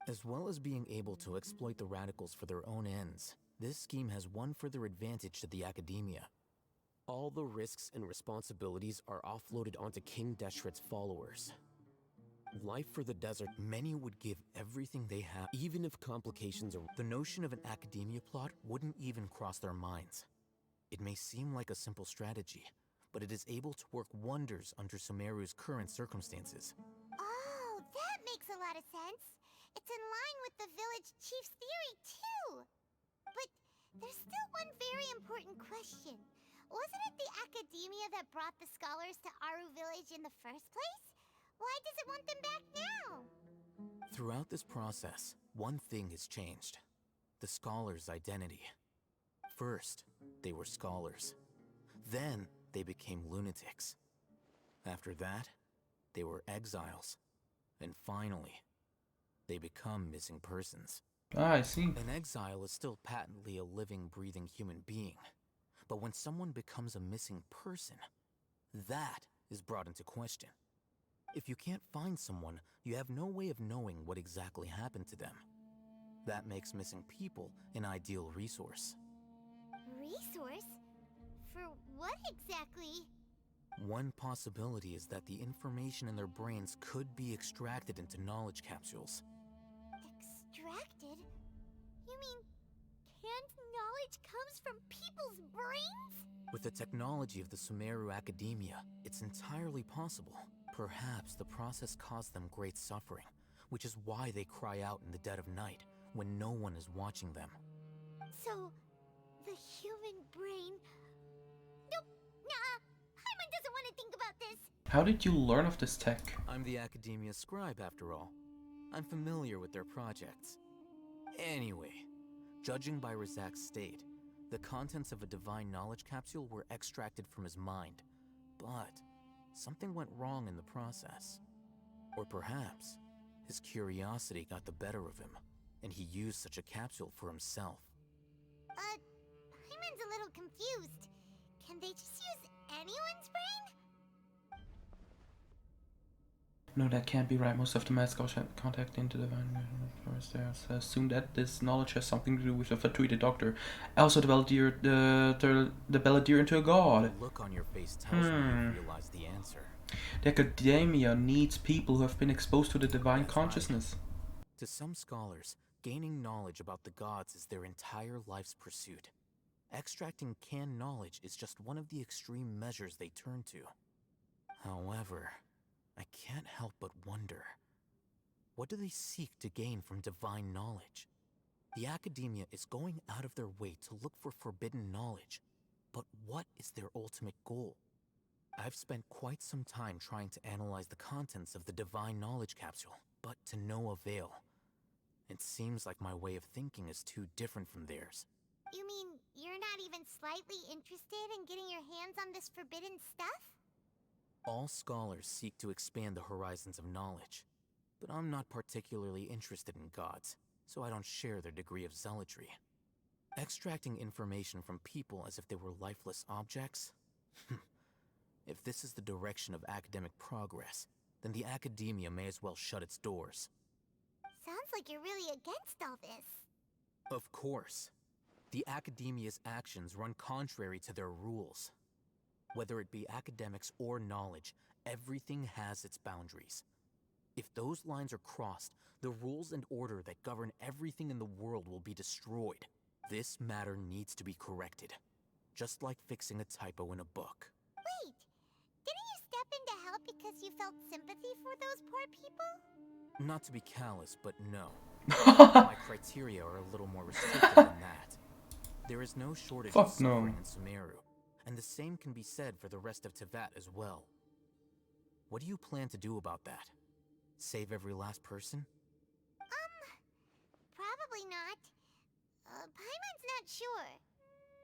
As well as being able to exploit the radicals for their own ends, this scheme has one further advantage to the academia. All the risks and responsibilities are offloaded onto King Deshret's followers. Life for the desert, many would give everything they have, even if complications are. The notion of an academia plot wouldn't even cross their minds. It may seem like a simple strategy, but it is able to work wonders under Sumeru's current circumstances. Oh, that makes a lot of sense. It's in line with the village chief's theory, too. But there's still one very important question. Wasn't it the academia that brought the scholars to Aru village in the first place? Why does it want them back now? Throughout this process, one thing has changed. The scholars' identity. First, they were scholars. Then, they became lunatics. After that, they were exiles. And finally, they become missing persons. Ah, I see. An exile is still patently a living, breathing human being. But when someone becomes a missing person, that is brought into question. If you can't find someone, you have no way of knowing what exactly happened to them. That makes missing people an ideal resource. Resource? For what exactly? One possibility is that the information in their brains could be extracted into knowledge capsules. Extracted? You mean canned knowledge comes from people's brains? With the technology of the Sumeru Academia, it's entirely possible. Perhaps the process caused them great suffering, which is why they cry out in the dead of night when no one is watching them. So, the human brain... Nope, nah, Hyman doesn't want to think about this. How did you learn of this tech? I'm the Academia scribe, after all. I'm familiar with their projects. Anyway, judging by Razak's state, the contents of a divine knowledge capsule were extracted from his mind. But something went wrong in the process. Or perhaps his curiosity got the better of him, and he used such a capsule for himself. Hyman's a little confused. Can they just use anyone's brain? No, that can't be right. Most of the mascots have contact into the divine forest. They assume that this knowledge has something to do with a fortuitous doctor. Also, the Belladere into a god. The look on your face tells me you realize the answer. The academia needs people who have been exposed to the divine That's consciousness. right. To some scholars, gaining knowledge about the gods is their entire life's pursuit. Extracting canned knowledge is just one of the extreme measures they turn to. However, I can't help but wonder, what do they seek to gain from divine knowledge? The academia is going out of their way to look for forbidden knowledge, but what is their ultimate goal? I've spent quite some time trying to analyze the contents of the divine knowledge capsule, but to no avail. It seems like my way of thinking is too different from theirs. You mean you're not even slightly interested in getting your hands on this forbidden stuff? All scholars seek to expand the horizons of knowledge, but I'm not particularly interested in gods, so I don't share their degree of zealotry. Extracting information from people as if they were lifeless objects? If this is the direction of academic progress, then the academia may as well shut its doors. Sounds like you're really against all this. Of course. The Academia's actions run contrary to their rules. Whether it be academics or knowledge, everything has its boundaries. If those lines are crossed, the rules and order that govern everything in the world will be destroyed. This matter needs to be corrected. Just like fixing a typo in a book. Wait, didn't you step in to help because you felt sympathy for those poor people? Not to be callous, but no. My criteria are a little more restrictive than that. There is no shortage of suffering in Sumeru, and the same can be said for the rest of Teyvat as well. What do you plan to do about that? Save every last person? Probably not. Paimon's not sure.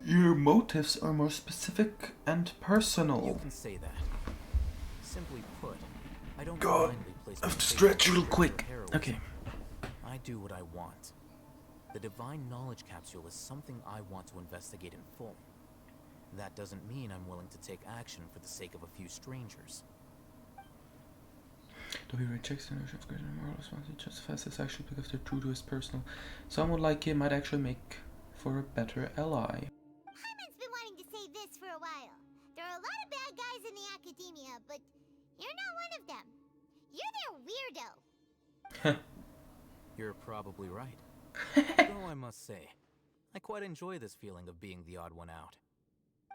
Your motives are more specific and personal. You can say that. Simply put, I don't God, blindly place I have my to faith stretch in real your quick. heroism. Okay. I do what I want. The Divine Knowledge Capsule is something I want to investigate in full. That doesn't mean I'm willing to take action for the sake of a few strangers. Though he rejects the notion of greater moral responsibility, he justifies his action because they're true to his personal. Someone like him might actually make for a better ally. Paimon's been wanting to say this for a while. There are a lot of bad guys in the academia, but you're not one of them. You're their weirdo. You're probably right. Though I must say, I quite enjoy this feeling of being the odd one out.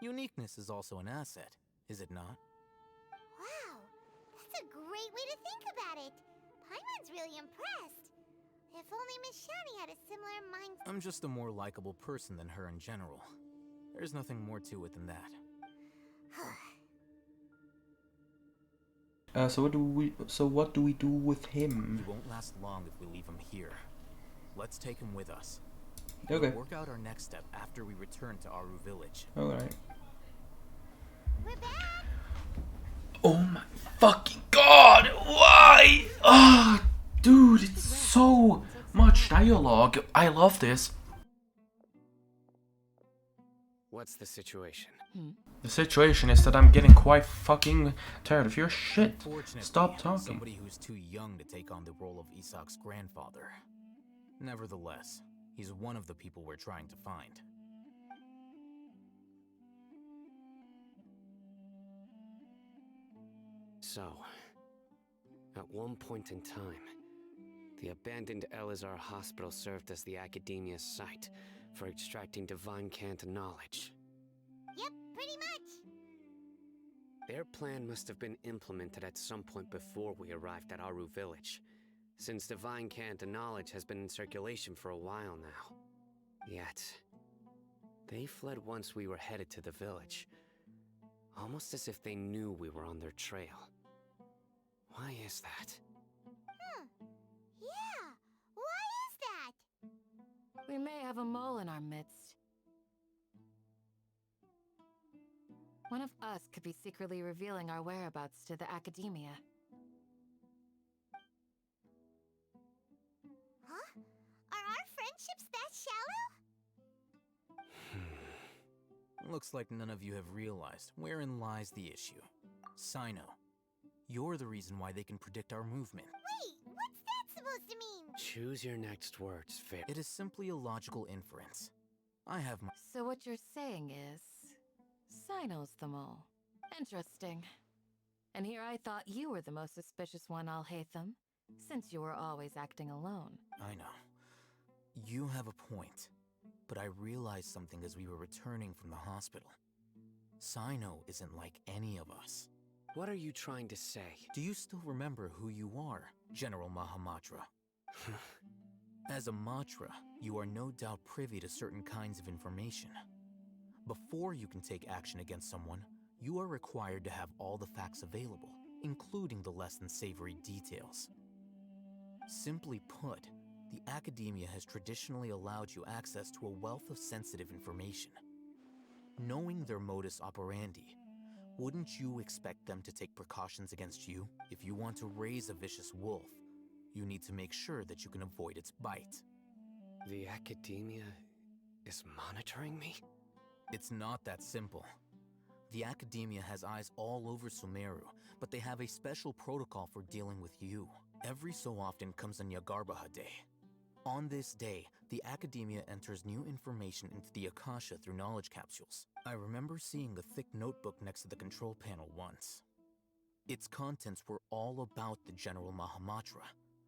Uniqueness is also an asset, is it not? Wow, that's a great way to think about it. Paimon's really impressed. If only Miss Shani had a similar mindset. I'm just a more likable person than her in general. There's nothing more to it than that. So what do we do with him? He won't last long if we leave him here. Let's take him with us. Okay. We'll work out our next step after we return to Aru Village. Alright. We're back. Oh my fucking god! Why? Ah, dude, it's so much dialogue. I love this. What's the situation? The situation is that I'm getting quite fucking tired of your shit. Unfortunately, Stop talking. Somebody who's too young to take on the role of Isak's grandfather. Nevertheless, he's one of the people we're trying to find. So, at one point in time, the abandoned Elazar Hospital served as the Academia's site for extracting divine cant knowledge. Yep, pretty much. Their plan must have been implemented at some point before we arrived at Aru Village, since divine cant knowledge has been in circulation for a while now. Yet, they fled once we were headed to the village, almost as if they knew we were on their trail. Why is that? Yeah, why is that? We may have a mole in our midst. One of us could be secretly revealing our whereabouts to the Academia. Huh? Are our friendships that shallow? Looks like none of you have realized wherein lies the issue. Sino, you're the reason why they can predict our movement. Wait, what's that supposed to mean? Choose your next words, fair. It is simply a logical inference. I have my... So what you're saying is... Sino's the mole. Interesting. And here I thought you were the most suspicious one, Alhaitham, since you were always acting alone. I know. You have a point. But I realized something as we were returning from the hospital. Sino isn't like any of us. What are you trying to say? Do you still remember who you are, General Mahamatra? As a Matra, you are no doubt privy to certain kinds of information. Before you can take action against someone, you are required to have all the facts available, including the less than savory details. Simply put, the Academia has traditionally allowed you access to a wealth of sensitive information. Knowing their modus operandi, wouldn't you expect them to take precautions against you? If you want to raise a vicious wolf, you need to make sure that you can avoid its bite. The Academia is monitoring me? It's not that simple. The Academia has eyes all over Sumeru, but they have a special protocol for dealing with you. Every so often comes a Nyagarbaha Day. On this day, the Academia enters new information into the Akasha through knowledge capsules. I remember seeing a thick notebook next to the control panel once. Its contents were all about the General Mahamatra,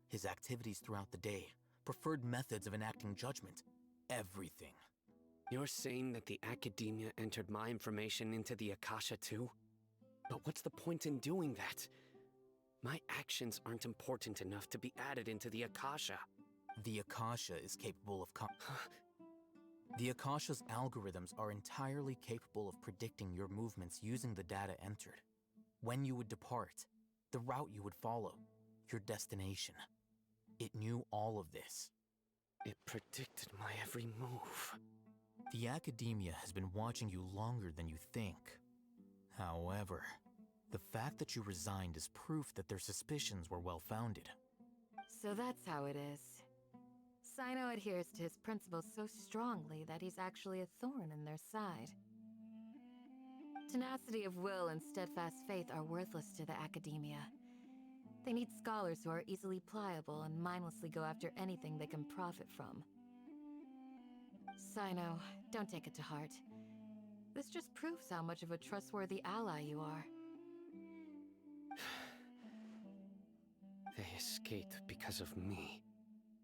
his activities throughout the day, preferred methods of enacting judgment, everything. You're saying that the Academia entered my information into the Akasha too? But what's the point in doing that? My actions aren't important enough to be added into the Akasha. The Akasha is capable of The Akasha's algorithms are entirely capable of predicting your movements using the data entered. When you would depart, the route you would follow, your destination. It knew all of this. It predicted my every move. The Academia has been watching you longer than you think. However, the fact that you resigned is proof that their suspicions were well-founded. So that's how it is. Sino adheres to his principles so strongly that he's actually a thorn in their side. Tenacity of will and steadfast faith are worthless to the Academia. They need scholars who are easily pliable and mindlessly go after anything they can profit from. Sino, don't take it to heart. This just proves how much of a trustworthy ally you are. They escaped because of me.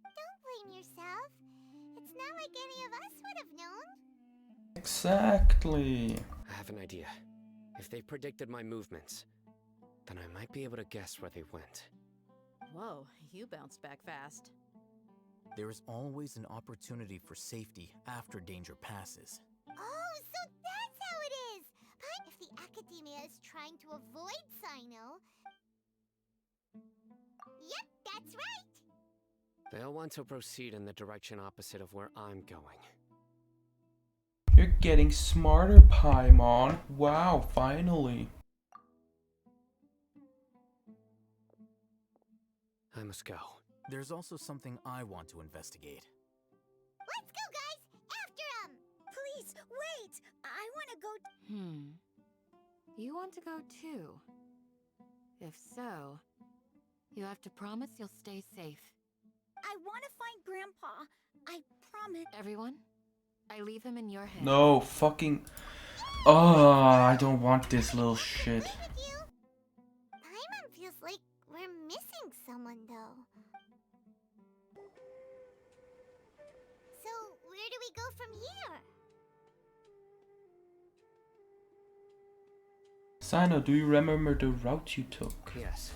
Don't blame yourself. It's not like any of us would have known. Exactly. I have an idea. If they predicted my movements, then I might be able to guess where they went. Whoa, you bounced back fast. There is always an opportunity for safety after danger passes. Oh, so that's how it is! But if the Academia is trying to avoid Sino... Yep, that's right! They'll want to proceed in the direction opposite of where I'm going. You're getting smarter, Paimon. Wow, finally. I must go. There's also something I want to investigate. Let's go, guys! After him! Please, wait! I want to go... You want to go too? If so, you have to promise you'll stay safe. I want to find Grandpa. I promise. Everyone, I leave him in your hands. No, fucking... Oh, I don't want this little shit. Paimon feels like we're missing someone, though. So, where do we go from here? Sino, do you remember the route you took? Yes.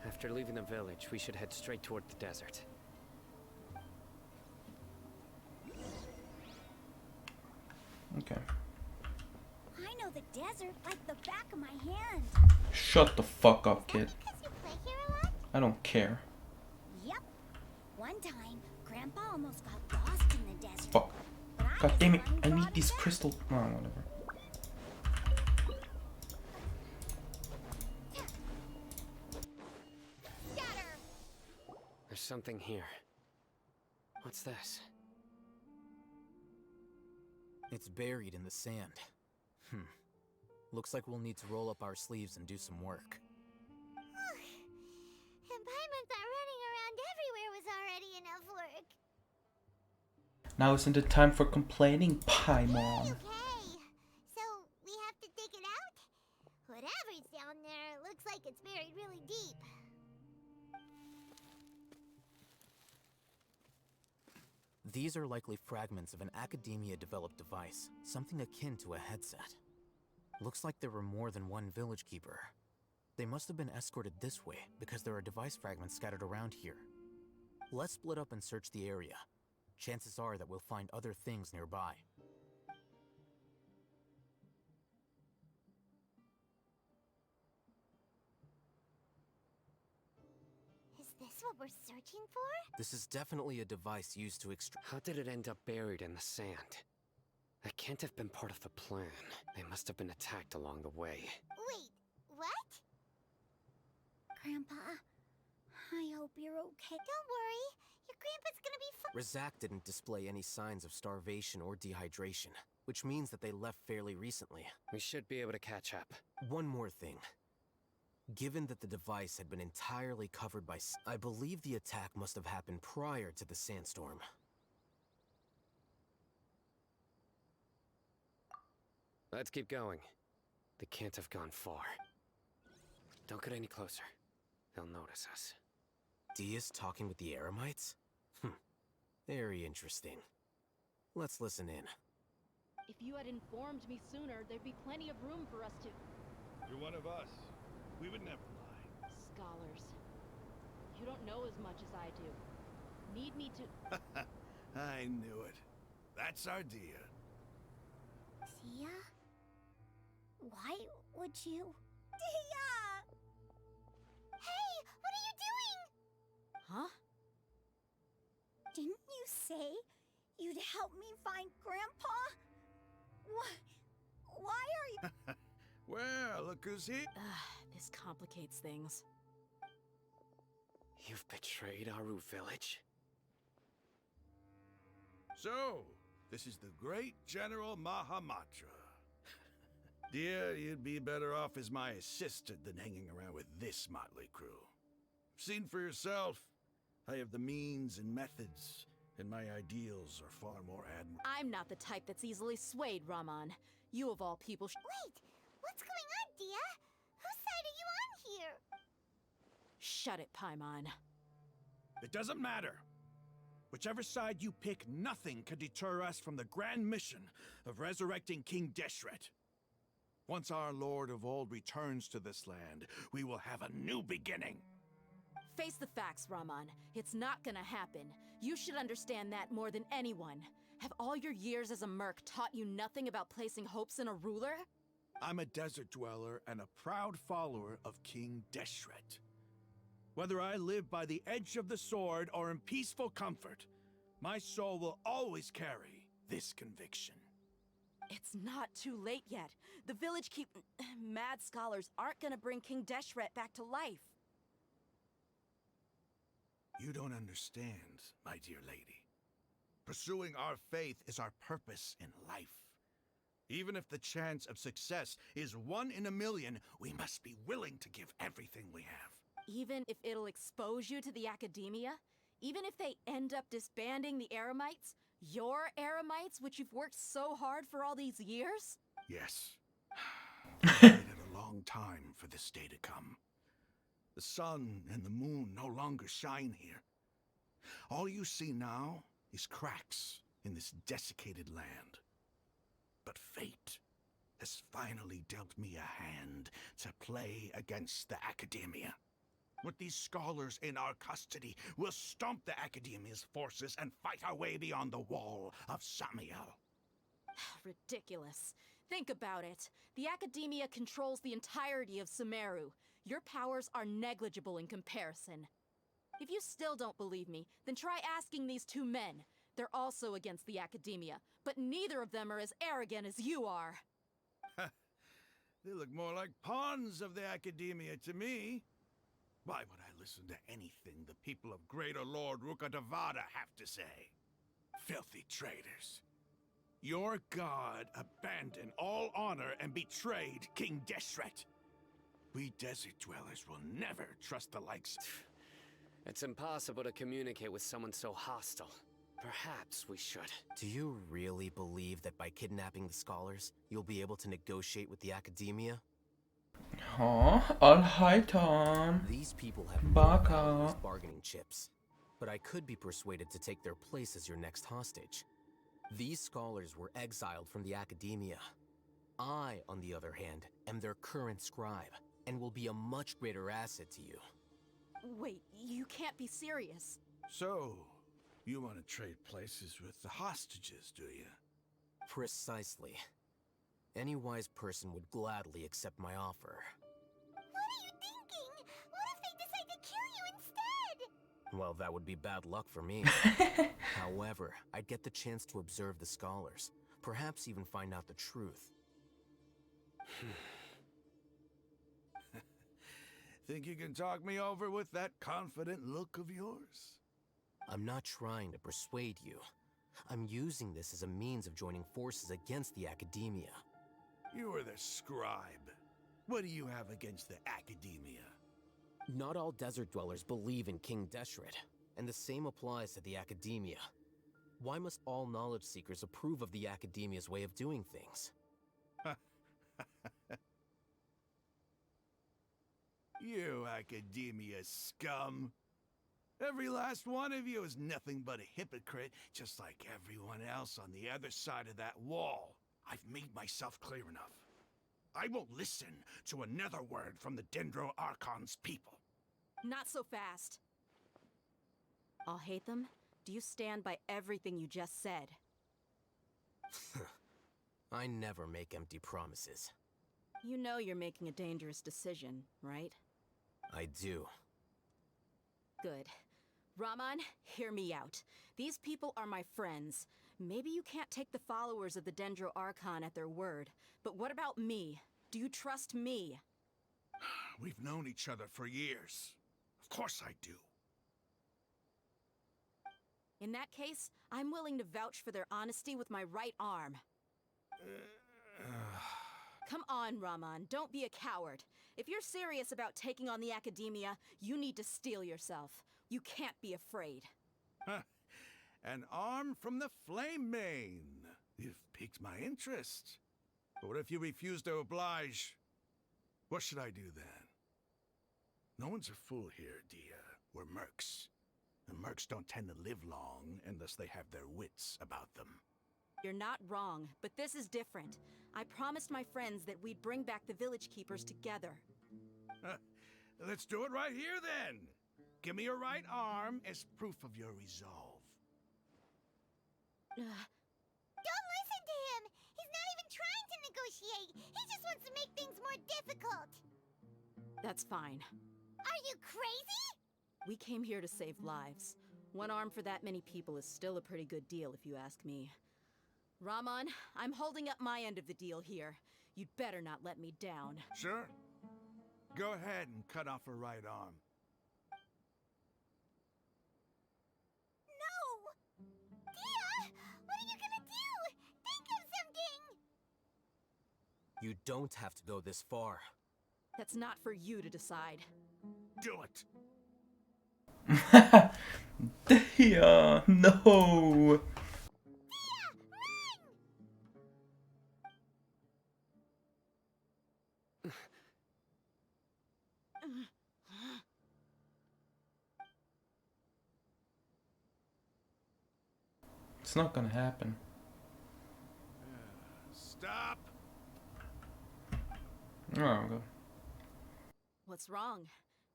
After leaving the village, we should head straight toward the desert. Okay. I know the desert like the back of my hand. Shut the fuck up, kid. Because you play here a lot? I don't care. Yep. One time, Grandpa almost got lost in the desert. Fuck. But I God was damn it, the one I who need brought these him back. crystal... Oh, whatever. Scatter! There's something here. What's this? It's buried in the sand. Looks like we'll need to roll up our sleeves and do some work. And Paimon thought running around everywhere was already enough work. Now isn't it time for complaining, Paimon? Okay. So, we have to dig it out? Whatever's down there looks like it's buried really deep. These are likely fragments of an Academia-developed device, something akin to a headset. Looks like there were more than one village keeper. They must have been escorted this way because there are device fragments scattered around here. Let's split up and search the area. Chances are that we'll find other things nearby. Is this what we're searching for? This is definitely a device used to extract. How did it end up buried in the sand? That can't have been part of the plan. They must have been attacked along the way. Wait, what? Grandpa, I hope you're okay. Don't worry, your grandpa's gonna be fine. Razak didn't display any signs of starvation or dehydration, which means that they left fairly recently. We should be able to catch up. One more thing. Given that the device had been entirely covered by I believe the attack must have happened prior to the sandstorm. Let's keep going. They can't have gone far. Don't get any closer. They'll notice us. Dia's talking with the Eremites? Very interesting. Let's listen in. If you had informed me sooner, there'd be plenty of room for us to... You're one of us. We would never lie. Scholars. You don't know as much as I do. Need me to... I knew it. That's our Dia. Dia? Why would you... Dia! Hey, what are you doing? Huh? Didn't you say you'd help me find Grandpa? Why are you... Well, look who's here. This complicates things. You've betrayed Aru village? So, this is the great General Mahamatra. Dear, you'd be better off as my assistant than hanging around with this motley crew. Seen for yourself, I have the means and methods, and my ideals are far more admirable. I'm not the type that's easily swayed, Raman. You of all people Wait, what's going on, Dia? Whose side are you on here? Shut it, Paimon. It doesn't matter. Whichever side you pick, nothing can deter us from the grand mission of resurrecting King Deshret. Once our Lord of Old returns to this land, we will have a new beginning. Face the facts, Raman. It's not gonna happen. You should understand that more than anyone. Have all your years as a merc taught you nothing about placing hopes in a ruler? I'm a desert dweller and a proud follower of King Deshret. Whether I live by the edge of the sword or in peaceful comfort, my soul will always carry this conviction. It's not too late yet. The village mad scholars aren't gonna bring King Deshret back to life. You don't understand, my dear lady. Pursuing our faith is our purpose in life. Even if the chance of success is 1 in a million, we must be willing to give everything we have. Even if it'll expose you to the academia? Even if they end up disbanding the Eremites? Your Eremites, which you've worked so hard for all these years? Yes. I've waited a long time for this day to come. The sun and the moon no longer shine here. All you see now is cracks in this desiccated land. But fate has finally dealt me a hand to play against the academia. With these scholars in our custody, we'll stomp the academia's forces and fight our way beyond the wall of Samiel. Ridiculous. Think about it. The academia controls the entirety of Sumeru. Your powers are negligible in comparison. If you still don't believe me, then try asking these 2 men. They're also against the academia, but neither of them are as arrogant as you are. They look more like pawns of the academia to me. Why would I listen to anything the people of Greater Lord Rukkhadevada have to say? Filthy traitors. Your god abandoned all honor and betrayed King Deshret. We desert dwellers will never trust the likes. It's impossible to communicate with someone so hostile. Perhaps we should. Do you really believe that by kidnapping the scholars, you'll be able to negotiate with the academia? Huh? Alhaitan. These people have Baka. bargaining chips, but I could be persuaded to take their place as your next hostage. These scholars were exiled from the academia. I, on the other hand, am their current scribe, and will be a much greater asset to you. Wait, you can't be serious. So, you want to trade places with the hostages, do you? Precisely. Any wise person would gladly accept my offer. What are you thinking? What if they decide to kill you instead? Well, that would be bad luck for me. However, I'd get the chance to observe the scholars, perhaps even find out the truth. Think you can talk me over with that confident look of yours? I'm not trying to persuade you. I'm using this as a means of joining forces against the academia. You were the scribe. What do you have against the Academia? Not all desert dwellers believe in King Deshret, and the same applies to the Academia. Why must all knowledge seekers approve of the Academia's way of doing things? You Academia scum! Every last one of you is nothing but a hypocrite, just like everyone else on the other side of that wall. I've made myself clear enough. I won't listen to another word from the Dendro Archon's people. Not so fast. I'll hate them. Do you stand by everything you just said? I never make empty promises. You know you're making a dangerous decision, right? I do. Good. Raman, hear me out. These people are my friends. Maybe you can't take the followers of the Dendro Archon at their word, but what about me? Do you trust me? We've known each other for years. Of course I do. In that case, I'm willing to vouch for their honesty with my right arm. Come on, Raman, don't be a coward. If you're serious about taking on the Academia, you need to steel yourself. You can't be afraid. An arm from the Flame Mane. You've piqued my interest. But what if you refuse to oblige? What should I do then? No one's a fool here, Dia. We're mercs. And mercs don't tend to live long unless they have their wits about them. You're not wrong, but this is different. I promised my friends that we'd bring back the village keepers together. Let's do it right here then. Give me your right arm as proof of your resolve. Don't listen to him! He's not even trying to negotiate! He just wants to make things more difficult! That's fine. Are you crazy? We came here to save lives. One arm for that many people is still a pretty good deal, if you ask me. Raman, I'm holding up my end of the deal here. You'd better not let me down. Sure. Go ahead and cut off her right arm. No! Dia! What are you gonna do? Think of something! You don't have to go this far. That's not for you to decide. Do it! Dia, no! It's not gonna happen. Stop! Oh, good. What's wrong?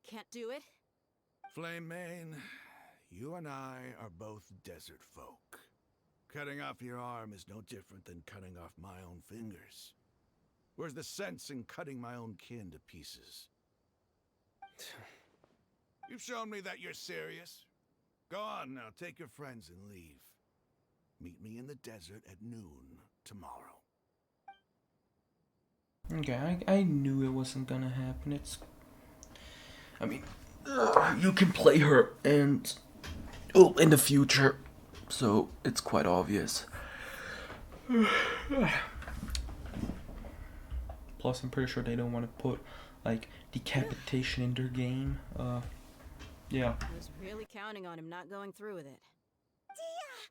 Can't do it? Flame Mane, you and I are both desert folk. Cutting off your arm is no different than cutting off my own fingers. Where's the sense in cutting my own kin to pieces? You've shown me that you're serious. Go on now, take your friends and leave. Meet me in the desert at noon tomorrow. Okay, I knew it wasn't gonna happen. I mean, you can play her and in the future, so it's quite obvious. Plus, I'm pretty sure they don't want to put like decapitation in their game. Yeah. I was really counting on him not going through with it. Dia!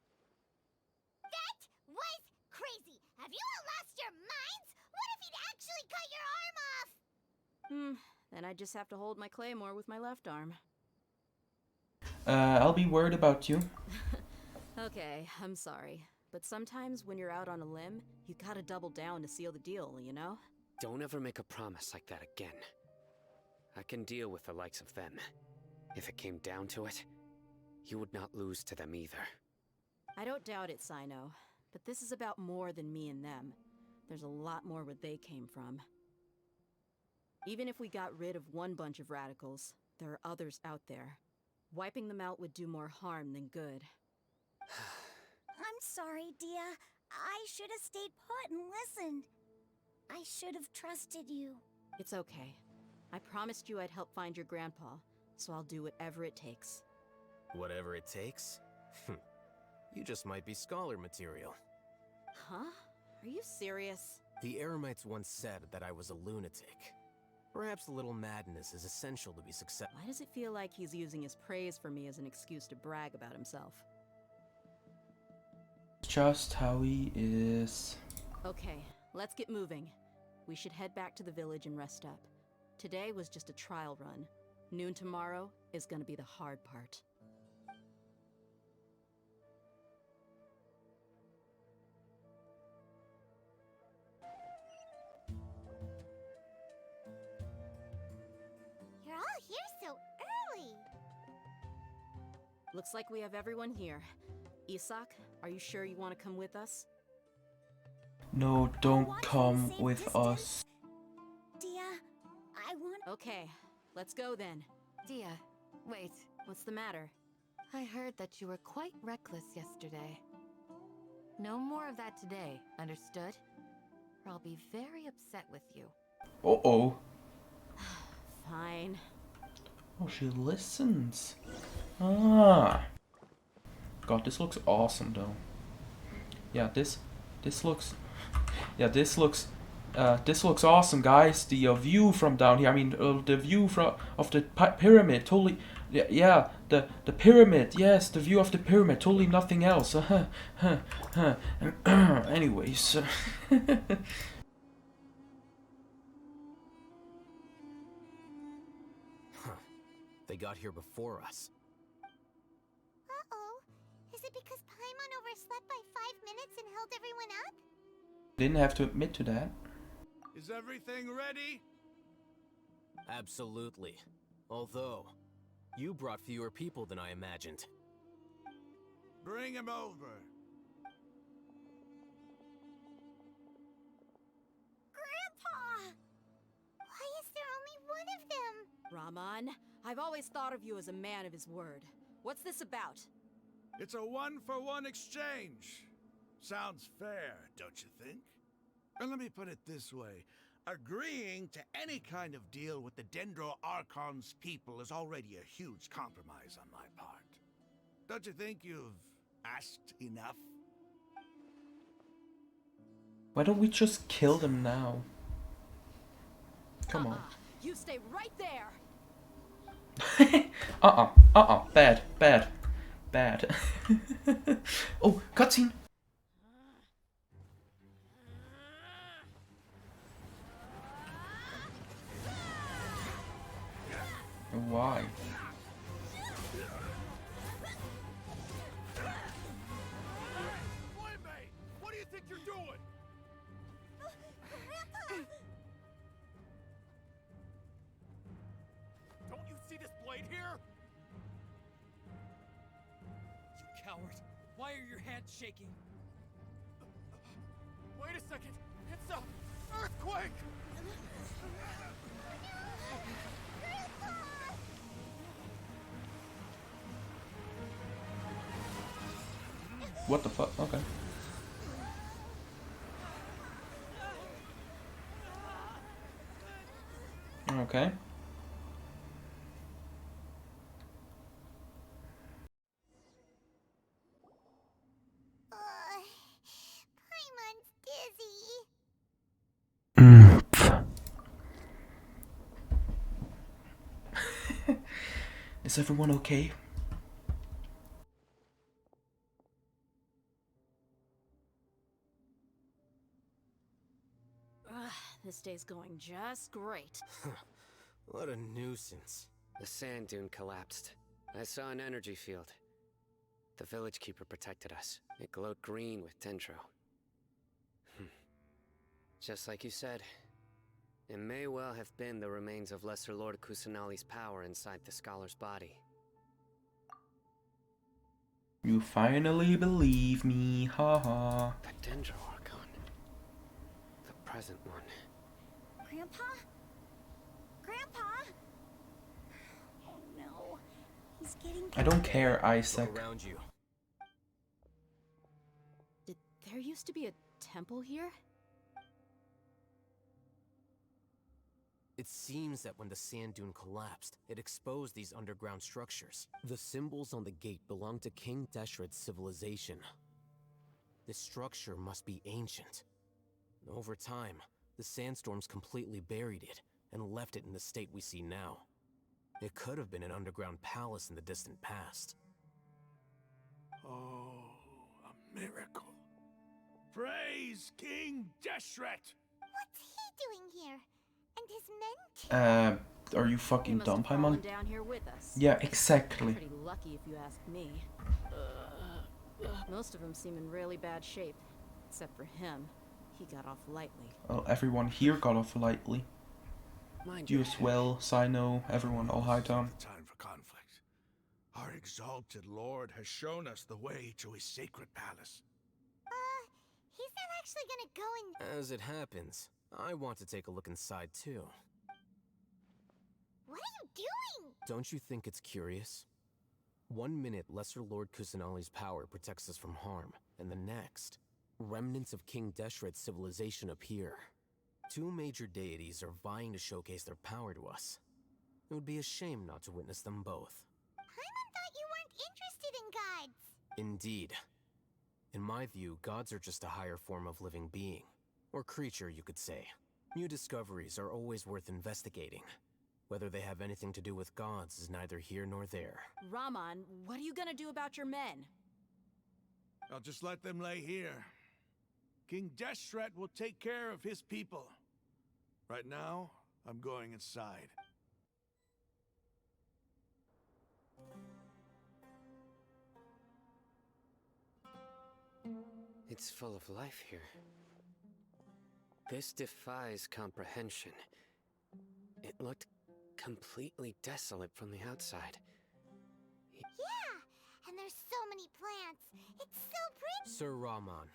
That was crazy! Have you all lost your minds? What if he'd actually cut your arm off? Then I just have to hold my claymore with my left arm. I'll be worried about you. Okay, I'm sorry. But sometimes when you're out on a limb, you gotta double down to seal the deal, you know? Don't ever make a promise like that again. I can deal with the likes of them. If it came down to it, you would not lose to them either. I don't doubt it, Sino. But this is about more than me and them. There's a lot more where they came from. Even if we got rid of one bunch of radicals, there are others out there. Wiping them out would do more harm than good. I'm sorry, Dia. I should have stayed put and listened. I should have trusted you. It's okay. I promised you I'd help find your grandpa, so I'll do whatever it takes. Whatever it takes? You just might be scholar material. Huh? Are you serious? The Eremites once said that I was a lunatic. Perhaps a little madness is essential to be successful. Why does it feel like he's using his praise for me as an excuse to brag about himself? Just how he is. Okay, let's get moving. We should head back to the village and rest up. Today was just a trial run. Noon tomorrow is gonna be the hard part. You're all here so early. Looks like we have everyone here. Isak, are you sure you want to come with us? No, don't come with us. Dia, I want... Okay, let's go then. Dia, wait. What's the matter? I heard that you were quite reckless yesterday. No more of that today, understood? Or I'll be very upset with you. Uh-oh. Fine. Oh, she listens. Ah. God, this looks awesome though. Yeah, this looks awesome, guys. The view from down here. I mean, the view of the pyramid. Totally. Yeah, the pyramid. Yes, the view of the pyramid. Totally nothing else. Anyways. They got here before us. Uh-oh. Is it because Paimon overslept by 5 minutes and held everyone up? Didn't have to admit to that. Is everything ready? Absolutely. Although, you brought fewer people than I imagined. Bring him over. Grandpa! Why is there only one of them? Rahman, I've always thought of you as a man of his word. What's this about? It's a one-for-one exchange. Sounds fair, don't you think? And let me put it this way. Agreeing to any kind of deal with the Dendro Archon's people is already a huge compromise on my part. Don't you think you've asked enough? Why don't we just kill them now? Come on. You stay right there. Bad. Oh, cutscene. Why? What do you think you're doing? Don't you see this blade here? You coward. Why are your hands shaking? Wait a second. It's a earthquake. What the fuck? Okay. Okay. Paimon's dizzy. Is everyone okay? This day's going just great. What a nuisance. The sand dune collapsed. I saw an energy field. The village keeper protected us. It glowed green with dendro. Just like you said, it may well have been the remains of Lesser Lord Kusanali's power inside the scholar's body. You finally believe me, haha. The Dendro Archon. The present one. Grandpa? Grandpa? Oh no. He's getting... I don't care, Isaac. Look around you. Did there used to be a temple here? It seems that when the sand dune collapsed, it exposed these underground structures. The symbols on the gate belong to King Deshret's civilization. This structure must be ancient. Over time, the sandstorms completely buried it, and left it in the state we see now. It could have been an underground palace in the distant past. Oh, a miracle. Praise King Deshret! What's he doing here? And his men too? Are you They fucking must dumb, have fallen Paimon? down here with us. Yeah, exactly. Pretty lucky if you ask me. Most of them seem in really bad shape, except for him. He got off lightly. Well, everyone here got off lightly. Mind You your as well, Sino, everyone, all Hightown. Time for conflict. Our exalted lord has shown us the way to his sacred palace. He's not actually gonna go and... As it happens, I want to take a look inside too. What are you doing? Don't you think it's curious? 1 minute, Lesser Lord Kusanali's power protects us from harm, and the next, remnants of King Deshret's civilization appear. 2 major deities are vying to showcase their power to us. It would be a shame not to witness them both. Paimon thought you weren't interested in gods. Indeed. In my view, gods are just a higher form of living being. Or creature, you could say. New discoveries are always worth investigating. Whether they have anything to do with gods is neither here nor there. Raman, what are you gonna do about your men? I'll just let them lay here. King Deshret will take care of his people. Right now, I'm going inside. It's full of life here. This defies comprehension. It looked completely desolate from the outside. Yeah, and there's so many plants. It's so pretty. Sir Raman.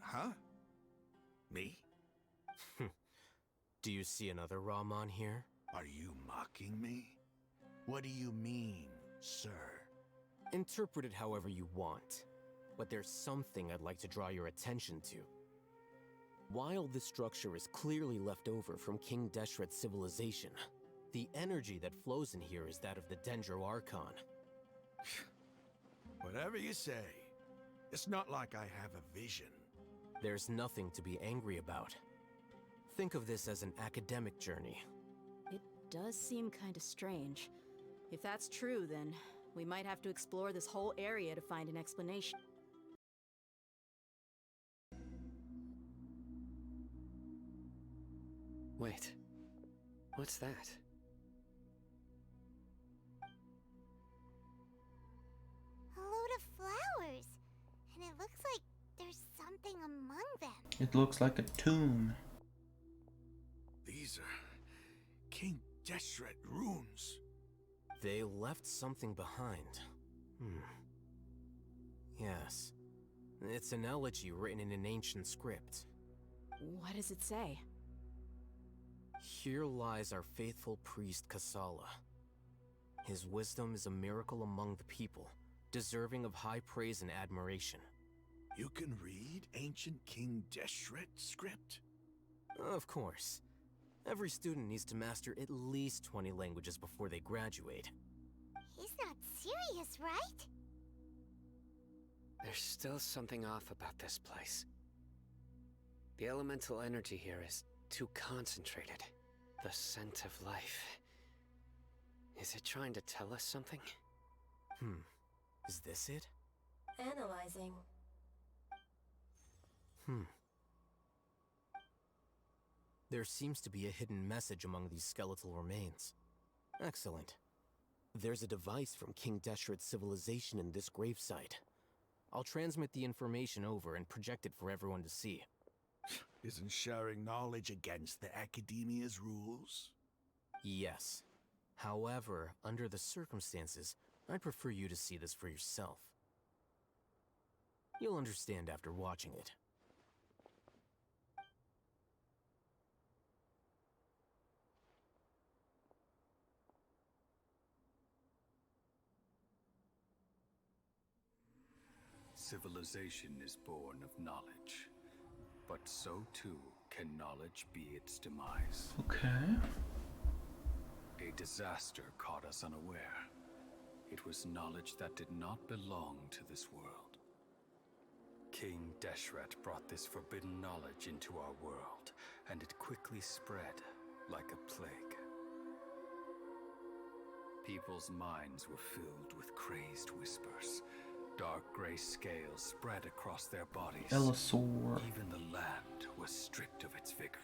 Huh? Me? Do you see another Raman here? Are you mocking me? What do you mean, sir? Interpret it however you want. But there's something I'd like to draw your attention to. While this structure is clearly left over from King Deshret's civilization, the energy that flows in here is that of the Dendro Archon. Whatever you say. It's not like I have a vision. There's nothing to be angry about. Think of this as an academic journey. It does seem kinda strange. If that's true, then we might have to explore this whole area to find an explanation. Wait, what's that? A load of flowers. And it looks like there's something among them. It looks like a tomb. These are King Deshret runes. They left something behind. Yes. It's an elegy written in an ancient script. What does it say? Here lies our faithful priest Kasala. His wisdom is a miracle among the people, deserving of high praise and admiration. You can read ancient King Deshret script? Of course. Every student needs to master at least 20 languages before they graduate. He's not serious, right? There's still something off about this place. The elemental energy here is too concentrated. The scent of life. Is it trying to tell us something? Is this it? Analyzing. There seems to be a hidden message among these skeletal remains. Excellent. There's a device from King Deshret's civilization in this gravesite. I'll transmit the information over and project it for everyone to see. Isn't sharing knowledge against the Academia's rules? Yes. However, under the circumstances, I'd prefer you to see this for yourself. You'll understand after watching it. Civilization is born of knowledge, but so too can knowledge be its demise. Okay. A disaster caught us unaware. It was knowledge that did not belong to this world. King Deshret brought this forbidden knowledge into our world, and it quickly spread like a plague. People's minds were filled with crazed whispers. Dark gray scales spread across their bodies. Elisor. Even the land was stripped of its vigor.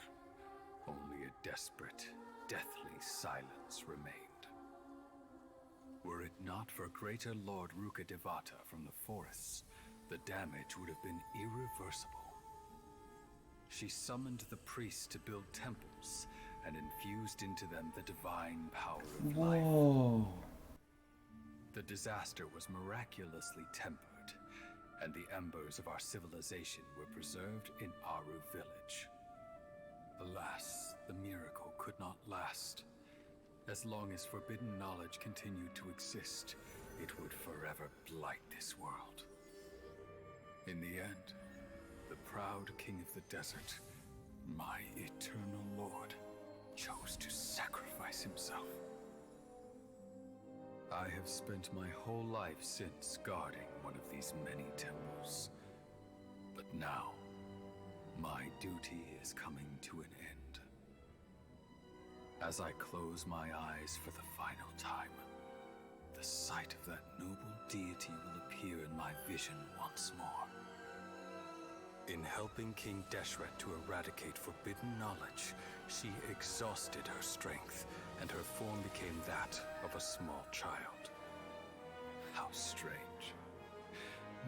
Only a desperate, deathly silence remained. Were it not for Greater Lord Rukkhadevata from the forests, the damage would have been irreversible. She summoned the priests to build temples and infused into them the divine power of life. Whoa. The disaster was miraculously tempered, and the embers of our civilization were preserved in Aru village. Alas, the miracle could not last. As long as forbidden knowledge continued to exist, it would forever blight this world. In the end, the proud king of the desert, my eternal lord, chose to sacrifice himself. I have spent my whole life since guarding one of these many temples. But now, my duty is coming to an end. As I close my eyes for the final time, the sight of that noble deity will appear in my vision once more. In helping King Deshret to eradicate forbidden knowledge, she exhausted her strength, and her form became that of a small child. How strange.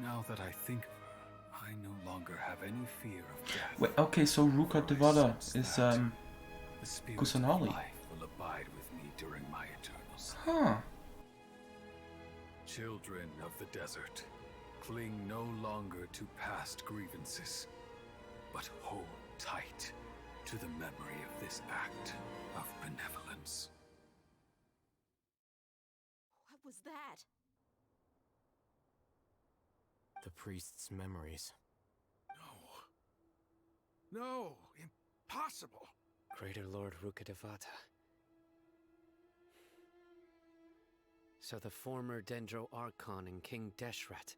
Now that I think of her, I no longer have any fear of death. Wait, okay, so Rukkhadevata is The spirit Kusanali. of life will abide with me during my eternal sleep. Huh. Children of the desert, cling no longer to past grievances, but hold tight to the memory of this act of benevolence. What was that? The priest's memories. No, impossible. Greater Lord Rukkhadevata. So the former Dendro Archon and King Deshret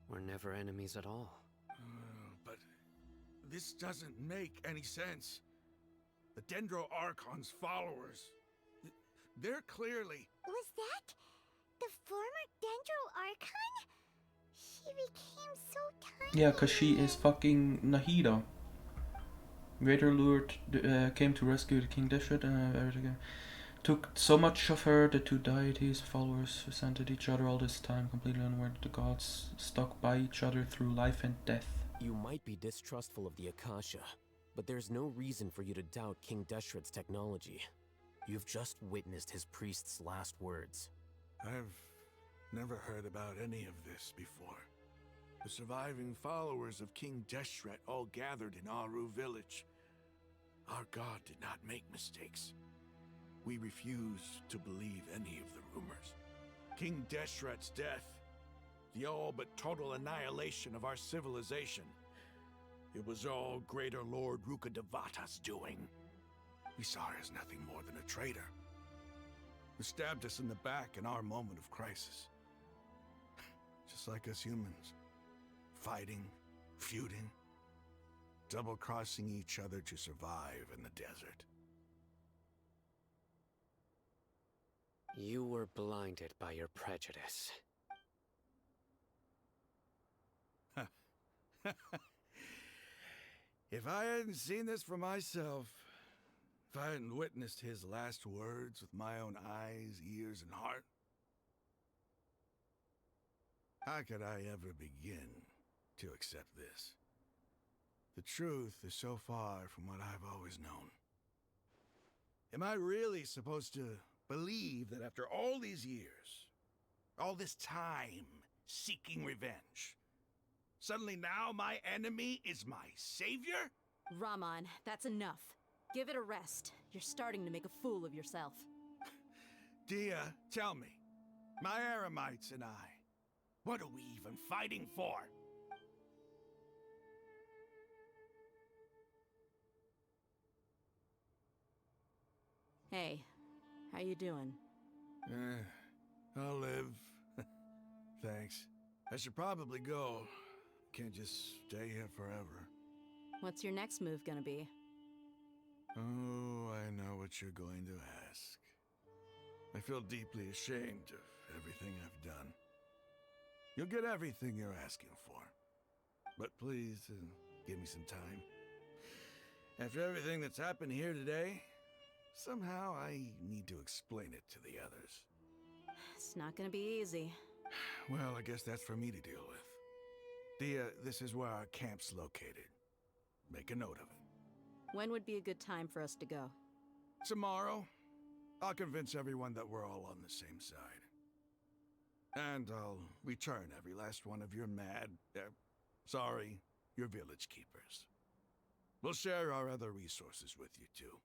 were never enemies at all. But this doesn't make any sense. The Dendro Archon's followers, they're clearly... Was that the former Dendro Archon? She became so tiny. Yeah, cause she is fucking Nahida. Greater Lord came to rescue the King Deshret and everything. Took so much of her, the two deities, followers, resented each other all this time, completely unaware that the gods stuck by each other through life and death. You might be distrustful of the Akasha, but there's no reason for you to doubt King Deshret's technology. You've just witnessed his priest's last words. I've never heard about any of this before. The surviving followers of King Deshret all gathered in Aru village. Our god did not make mistakes. We refuse to believe any of the rumors. King Deshret's death, the all but total annihilation of our civilization, it was all Greater Lord Rukkhadevata's doing. We saw her as nothing more than a traitor, who stabbed us in the back in our moment of crisis. Just like us humans. Fighting, feuding, double-crossing each other to survive in the desert. You were blinded by your prejudice. If I hadn't seen this for myself, if I hadn't witnessed his last words with my own eyes, ears, and heart, how could I ever begin to accept this? The truth is so far from what I've always known. Am I really supposed to believe that after all these years, all this time seeking revenge, suddenly now my enemy is my savior? Raman, that's enough. Give it a rest. You're starting to make a fool of yourself. Dia, tell me, my Eremites and I, what are we even fighting for? Hey, how you doing? I'll live. Thanks. I should probably go. Can't just stay here forever. What's your next move gonna be? Oh, I know what you're going to ask. I feel deeply ashamed of everything I've done. You'll get everything you're asking for. But please, give me some time. After everything that's happened here today, somehow I need to explain it to the others. It's not gonna be easy. Well, I guess that's for me to deal with. This is where our camp's located. Make a note of it. When would be a good time for us to go? Tomorrow, I'll convince everyone that we're all on the same side. And I'll return every last one of your your village keepers. We'll share our other resources with you too.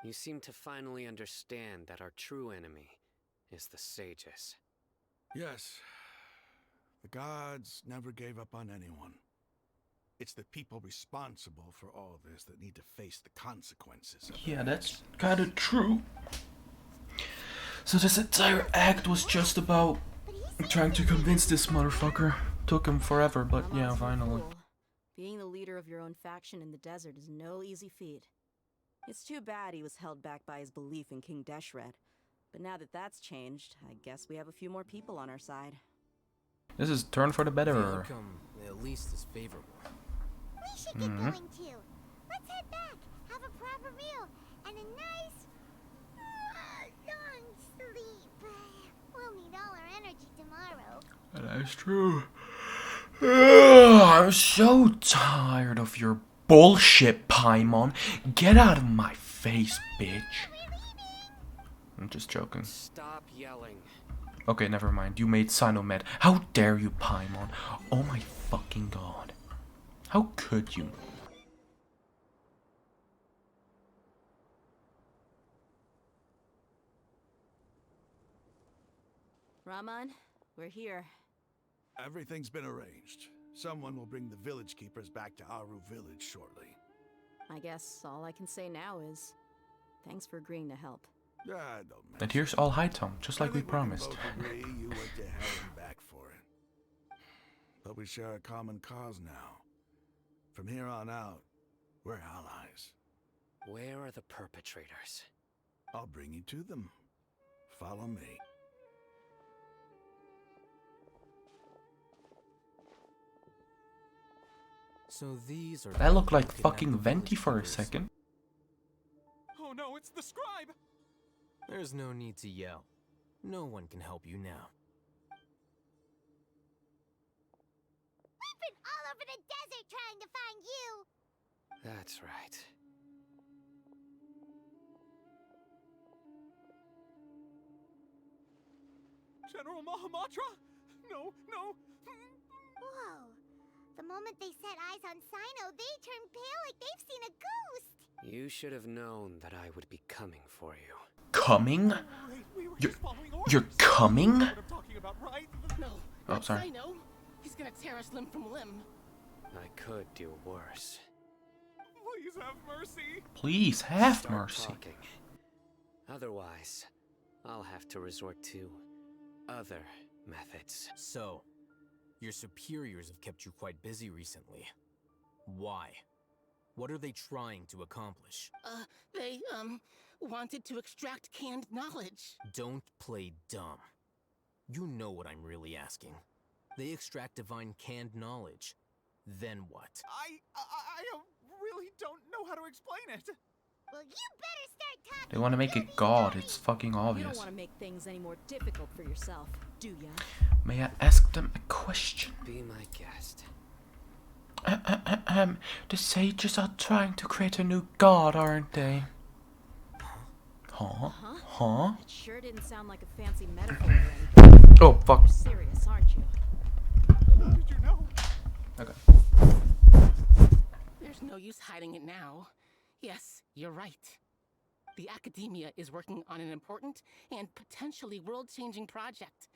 You seem to finally understand that our true enemy is the sages. Yes. The gods never gave up on anyone. It's the people responsible for all this that need to face the consequences of Yeah, their that's actions. kind of true. So this entire act was just about trying to convince this motherfucker. Took him forever, but yeah, Ramon's no finally. fool. Being the leader of your own faction in the desert is no easy feat. It's too bad he was held back by his belief in King Deshret. But now that that's changed, I guess we have a few more people on our side. This is turn for the better. The outcome, at least, is favorable. We should get going too. Let's head back, have a proper meal, and a nice, long sleep. We'll need all our energy tomorrow. That's true. I'm so tired of your bullshit, Paimon. Get out of my face, bitch. I'm just joking. Stop yelling. Okay, never mind. You made Sinomed. How dare you, Paimon? Oh my fucking god. How could you? Ramon, we're here. Everything's been arranged. Someone will bring the village keepers back to Aru village shortly. I guess all I can say now is thanks for agreeing to help. Don't mention And here's all high Tom, just like we think can promised. both agree you went to hell and back for it. But we share a common cause now. From here on out, we're allies. Where are the perpetrators? I'll bring you to them. Follow me. So these are... That looked like fucking Venti for a second. Oh no, it's the scribe! There's no need to yell. No one can help you now. We've been all over the desert trying to find you. That's right. General Mahamatra? No, no! Whoa. The moment they set eyes on Sino, they turn pale like they've seen a ghost. You should have known that I would be coming for you. Coming? We were You're, just following orders. you're coming? You know what I'm talking about, right? No. Oh, sorry. Sino. He's gonna tear us limb from limb. I could do worse. Please have mercy. Please have Start mercy. talking. Otherwise, I'll have to resort to other methods. So, your superiors have kept you quite busy recently. Why? What are they trying to accomplish? They, wanted to extract canned knowledge. Don't play dumb. You know what I'm really asking. They extract divine canned knowledge. Then what? I really don't know how to explain it. Well, you better start talking. They want to make it God. It's fucking You don't obvious. want to make things any more difficult for yourself, do ya? May I ask them a question? Be my guest. The sages are trying to create a new god, aren't they? Huh? Huh? It sure didn't sound like a fancy metaphor or anything. Oh, fuck. You're serious, aren't you? How did you know? Okay. There's no use hiding it now. Yes, you're right. The Academia is working on an important and potentially world-changing project.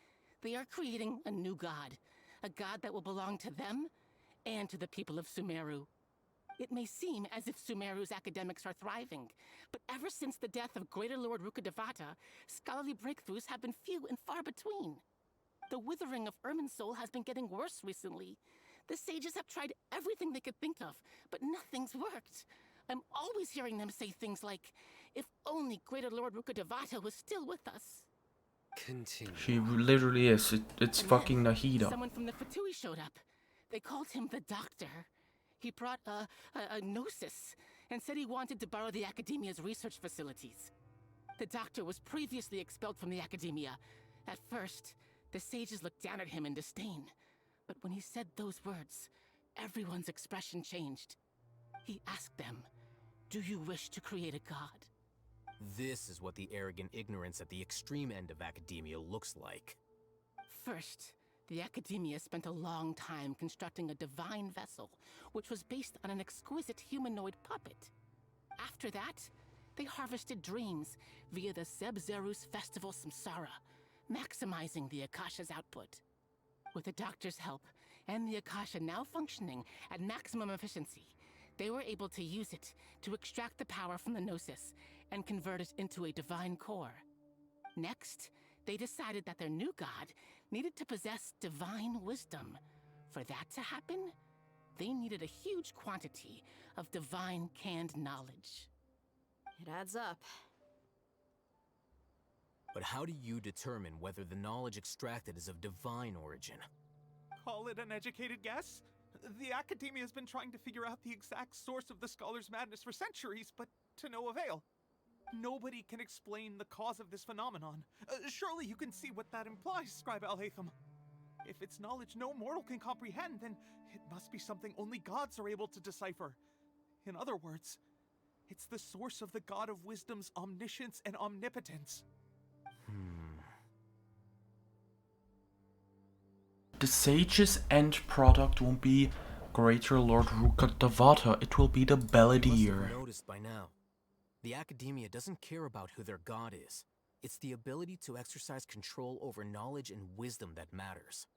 They are creating a new god. A god that will belong to them and to the people of Sumeru. It may seem as if Sumeru's academics are thriving, but ever since the death of Greater Lord Rukadevata, scholarly breakthroughs have been few and far between. The withering of Irminsul has been getting worse recently. The sages have tried everything they could think of, but nothing's worked. I'm always hearing them say things like, if only Greater Lord Rukkhadevata was still with us. Continue. She literally is. It's And fucking then, Nahida. someone from the Fatui showed up. They called him the Doctor. He brought a gnosis and said he wanted to borrow the Academia's research facilities. The Doctor was previously expelled from the Academia. At first, the sages looked down at him in disdain. But when he said those words, everyone's expression changed. He asked them, "Do you wish to create a god?" This is what the arrogant ignorance at the extreme end of academia looks like. First, the Academia spent a long time constructing a divine vessel, which was based on an exquisite humanoid puppet. After that, they harvested dreams via the Zeb-Zerus Festival Samsara, maximizing the Akasha's output. With the Doctor's help, and the Akasha now functioning at maximum efficiency, they were able to use it to extract the power from the Gnosis and convert it into a divine core. Next, they decided that their new god needed to possess divine wisdom. For that to happen, they needed a huge quantity of divine canned knowledge. It adds up. But how do you determine whether the knowledge extracted is of divine origin? Call it an educated guess? The Academia has been trying to figure out the exact source of the Scholar's madness for centuries, but to no avail. Nobody can explain the cause of this phenomenon. Surely you can see what that implies, Scribe Alhaitham. If it's knowledge no mortal can comprehend, then it must be something only gods are able to decipher. In other words, it's the source of the God of Wisdom's omniscience and omnipotence. The sage's end product won't be Greater Lord Rukkhadevata, it will be the You must Belvedere. have noticed by now. The Academia doesn't care about who their god is. It's the ability to exercise control over knowledge and wisdom that matters.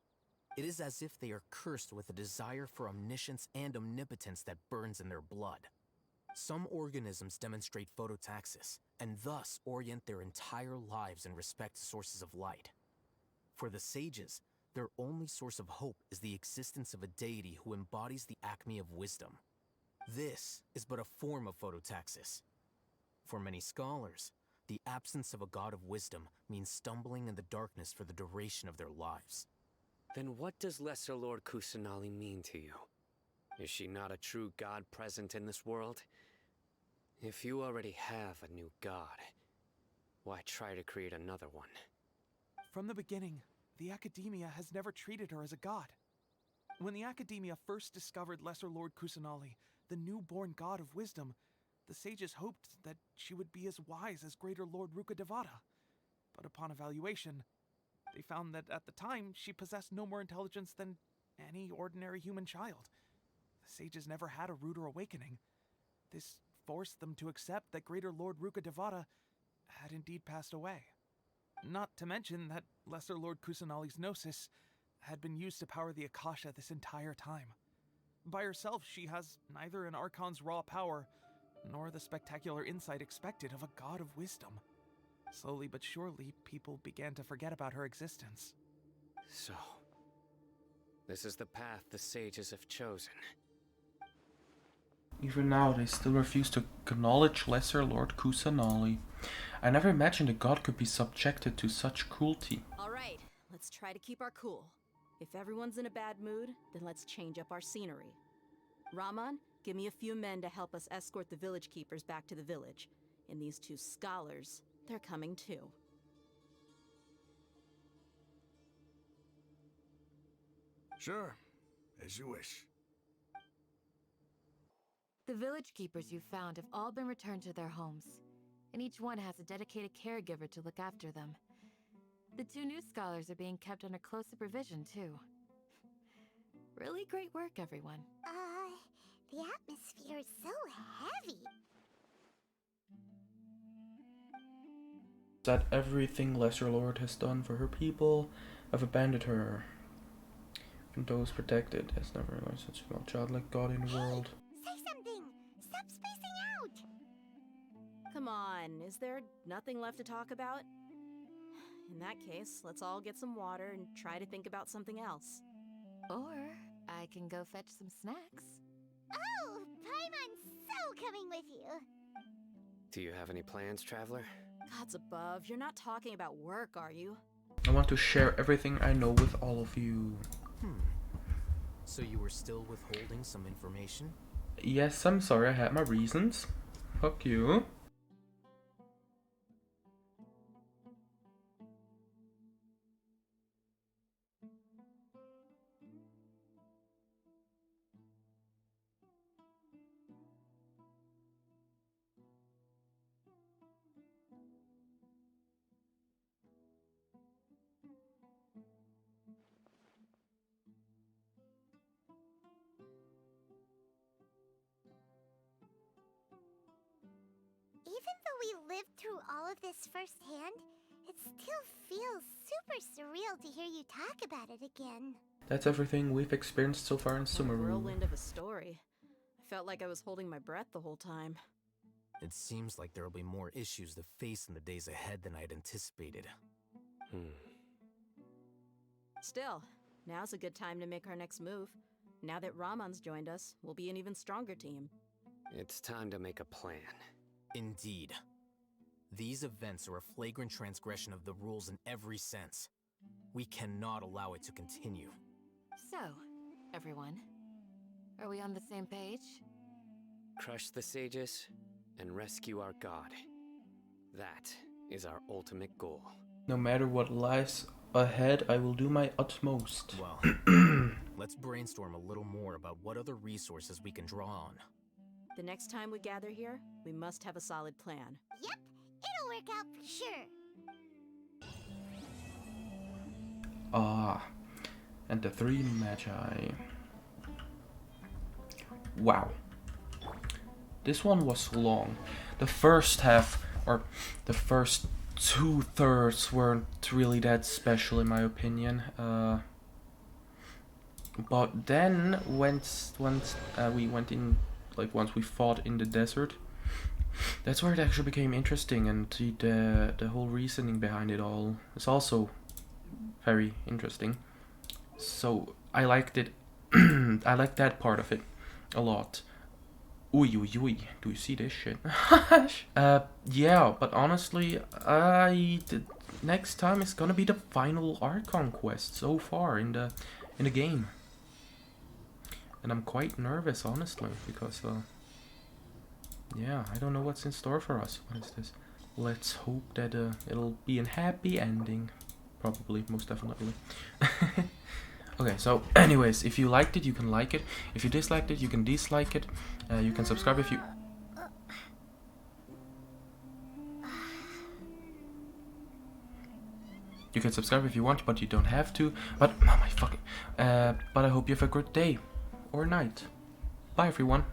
It is as if they are cursed with a desire for omniscience and omnipotence that burns in their blood. Some organisms demonstrate phototaxis, and thus orient their entire lives in respect to sources of light. For the sages, their only source of hope is the existence of a deity who embodies the acme of wisdom. This is but a form of phototaxis. For many scholars, the absence of a god of wisdom means stumbling in the darkness for the duration of their lives. Then what does Lesser Lord Kusanali mean to you? Is she not a true god present in this world? If you already have a new god, why try to create another one? From the beginning, the Academia has never treated her as a god. When the Academia first discovered Lesser Lord Kusanali, the newborn god of wisdom, the sages hoped that she would be as wise as Greater Lord Rukkhadevata. But upon evaluation, they found that at the time she possessed no more intelligence than any ordinary human child. The sages never had a ruder awakening. This forced them to accept that Greater Lord Rukkhadevata had indeed passed away. Not to mention that Lesser Lord Kusanali's Gnosis had been used to power the Akasha this entire time. By herself, she has neither an Archon's raw power, nor the spectacular insight expected of a god of wisdom. Slowly but surely, people began to forget about her existence. So, this is the path the sages have chosen. Even now, they still refuse to acknowledge Lesser Lord Kusanali. I never imagined a god could be subjected to such cruelty. Alright, let's try to keep our cool. If everyone's in a bad mood, then let's change up our scenery. Raman, give me a few men to help us escort the village keepers back to the village. And these two scholars, they're coming too. Sure, as you wish. The village keepers you found have all been returned to their homes, and each one has a dedicated caregiver to look after them. The two new scholars are being kept under close supervision, too. Really great work, everyone. The atmosphere is so heavy. That everything Lesser Lord has done for her people have abandoned her. And those protected has never realized such a childlike god in the world. Say something! Stop spacing out! Come on, is there nothing left to talk about? In that case, let's all get some water and try to think about something else. Or I can go fetch some snacks. Oh, Paimon's so coming with you. Do you have any plans, traveler? Gods above, you're not talking about work, are you? I want to share everything I know with all of you. So you were still withholding some information? Yes, I'm sorry, I had my reasons. Fuck you. Even though we lived through all of this firsthand, it still feels super surreal to hear you talk about it again. That's everything we've experienced so far in A Sumeru. whirlwind of a story. I felt like I was holding my breath the whole time. It seems like there will be more issues to face in the days ahead than I had anticipated. Still, now's a good time to make our next move. Now that Ramon's joined us, we'll be an even stronger team. It's time to make a plan. Indeed. These events are a flagrant transgression of the rules in every sense. We cannot allow it to continue. So, everyone, are we on the same page? Crush the sages and rescue our god. That is our ultimate goal. No matter what lies ahead, I will do my utmost. Well, let's brainstorm a little more about what other resources we can draw on. The next time we gather here, we must have a solid plan. Yep, it'll work out for sure. And the three magi. Wow. This one was long. The first half, or the first 2/3 weren't really that special in my opinion. But then once we went in, like once we fought in the desert, that's where it actually became interesting, and the whole reasoning behind it all is also very interesting. So I liked it. I liked that part of it a lot. Oi, do you see this shit? Yeah, but honestly, next time is gonna be the final Archon quest so far in the game. And I'm quite nervous, honestly, because yeah, I don't know what's in store for us. What is this? Let's hope that it'll be a happy ending. Probably, most definitely. Okay, so anyways, if you liked it, you can like it. If you disliked it, you can dislike it. You can subscribe if you... You can subscribe if you want, but you don't have to. But, oh my fucking... but I hope you have a good day. Or night. Bye, everyone.